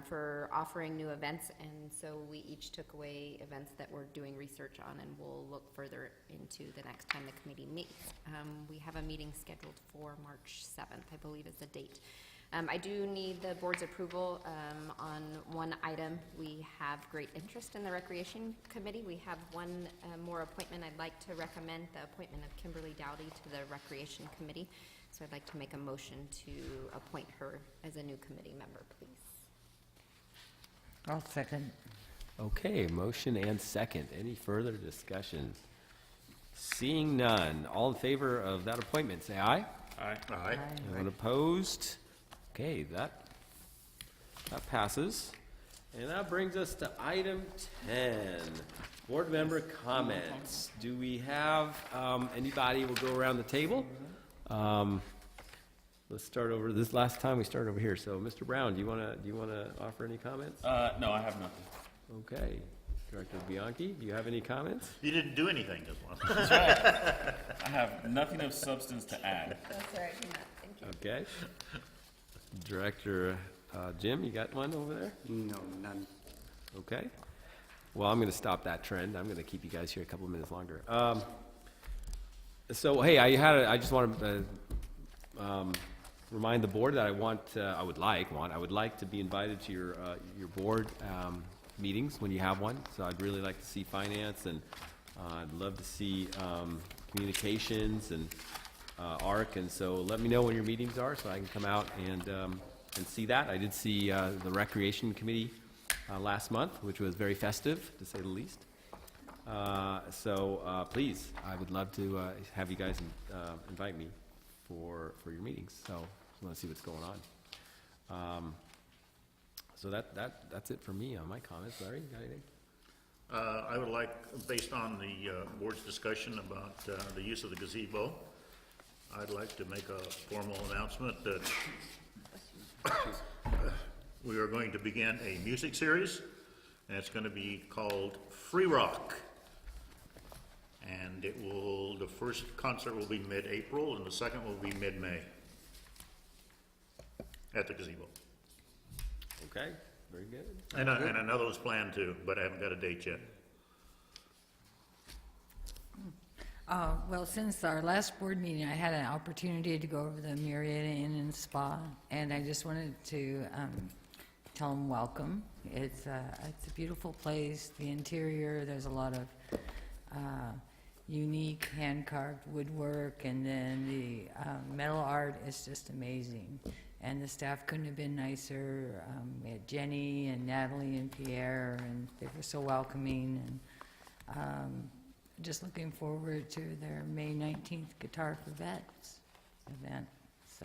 for offering new events, and so we each took away events that we're doing research on, and we'll look further into the next time the committee meets. We have a meeting scheduled for March 7th, I believe is the date. I do need the board's approval on one item. We have great interest in the Recreation Committee. We have one more appointment. I'd like to recommend the appointment of Kimberly Dowdy to the Recreation Committee. So I'd like to make a motion to appoint her as a new committee member, please. I'll second. Okay, motion and second. Any further discussion? Seeing none, all in favor of that appointment, say aye. Aye. Aye. Anyone opposed? Okay, that passes. And that brings us to item 10, board member comments. Do we have anybody? We'll go around the table. Let's start over. This last time we started over here. So, Mr. Brown, do you want to offer any comments? No, I have nothing. Okay, Director Bianchi, do you have any comments? You didn't do anything this one. That's right. I have nothing of substance to add. That's all right, thank you. Okay. Director Jim, you got one over there? No, none. Okay. Well, I'm going to stop that trend. I'm going to keep you guys here a couple of minutes longer. So, hey, I just want to remind the board that I would like to be invited to your board meetings when you have one. So I'd really like to see finance, and I'd love to see communications and ARC, and so let me know when your meetings are so I can come out and see that. I did see the Recreation Committee last month, which was very festive, to say the least. So please, I would love to have you guys invite me for your meetings. So I want to see what's going on. So that's it for me on my comments. Larry, you got anything? I would like, based on the board's discussion about the use of the gazebo, I'd like to make a formal announcement that we are going to begin a music series, and it's going to be called Free Rock. And the first concert will be mid-April, and the second will be mid-May at the gazebo. Okay, very good. And another was planned too, but I haven't got a date yet. Well, since our last board meeting, I had an opportunity to go over the Murieta Inn and Spa, and I just wanted to tell them welcome. It's a beautiful place. The interior, there's a lot of unique hand-carved woodwork, and then the metal art is just amazing. And the staff couldn't have been nicer. We had Jenny and Natalie and Pierre, and they were so welcoming. And just looking forward to their May 19th Guitar for Vets event. So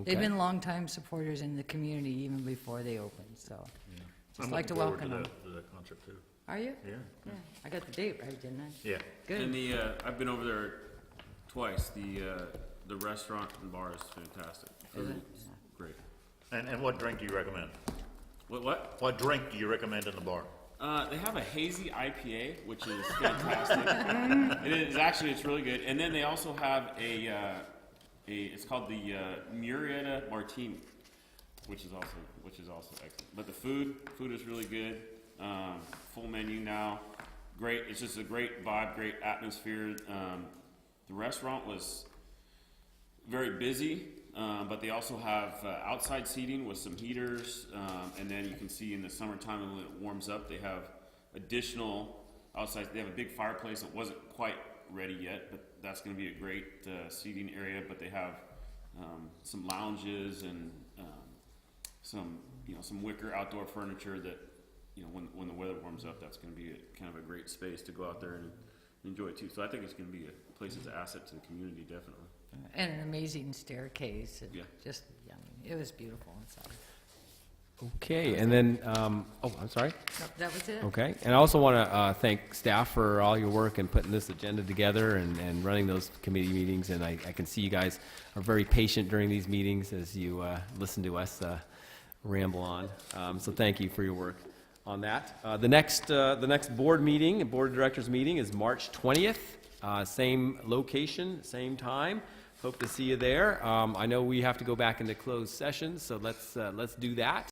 they've been longtime supporters in the community even before they opened. So just like to welcome them. To that concert too. Are you? Yeah. I got the date right, didn't I? Yeah. Good. And I've been over there twice. The restaurant and bar is fantastic. Is it? Food's great. And what drink do you recommend? What? What drink do you recommend in the bar? They have a hazy IPA, which is fantastic. It's really good. And then they also have it's called the Murieta Martini, which is also excellent. But the food is really good. Full menu now. Great. It's just a great vibe, great atmosphere. The restaurant was very busy, but they also have outside seating with some heaters, and then you can see in the summertime when it warms up, they have additional outside. They have a big fireplace that wasn't quite ready yet, but that's going to be a great seating area. But they have some lounges and some wicker outdoor furniture that when the weather warms up, that's going to be kind of a great space to go out there and enjoy it too. So I think it's going to be a place that's an asset to the community, definitely. And an amazing staircase. And Yeah. Just, it was beautiful inside. Okay, and then, I'm sorry? No, that was it? Okay, and I also want to thank staff for all your work in putting this agenda together and running those committee meetings, and I can see you guys are very patient during these meetings as you listen to us ramble on. So thank you for your work on that. The next board of directors meeting is March 20th, same location, same time. Hope to see you there. I know we have to go back into closed session, so let's do that.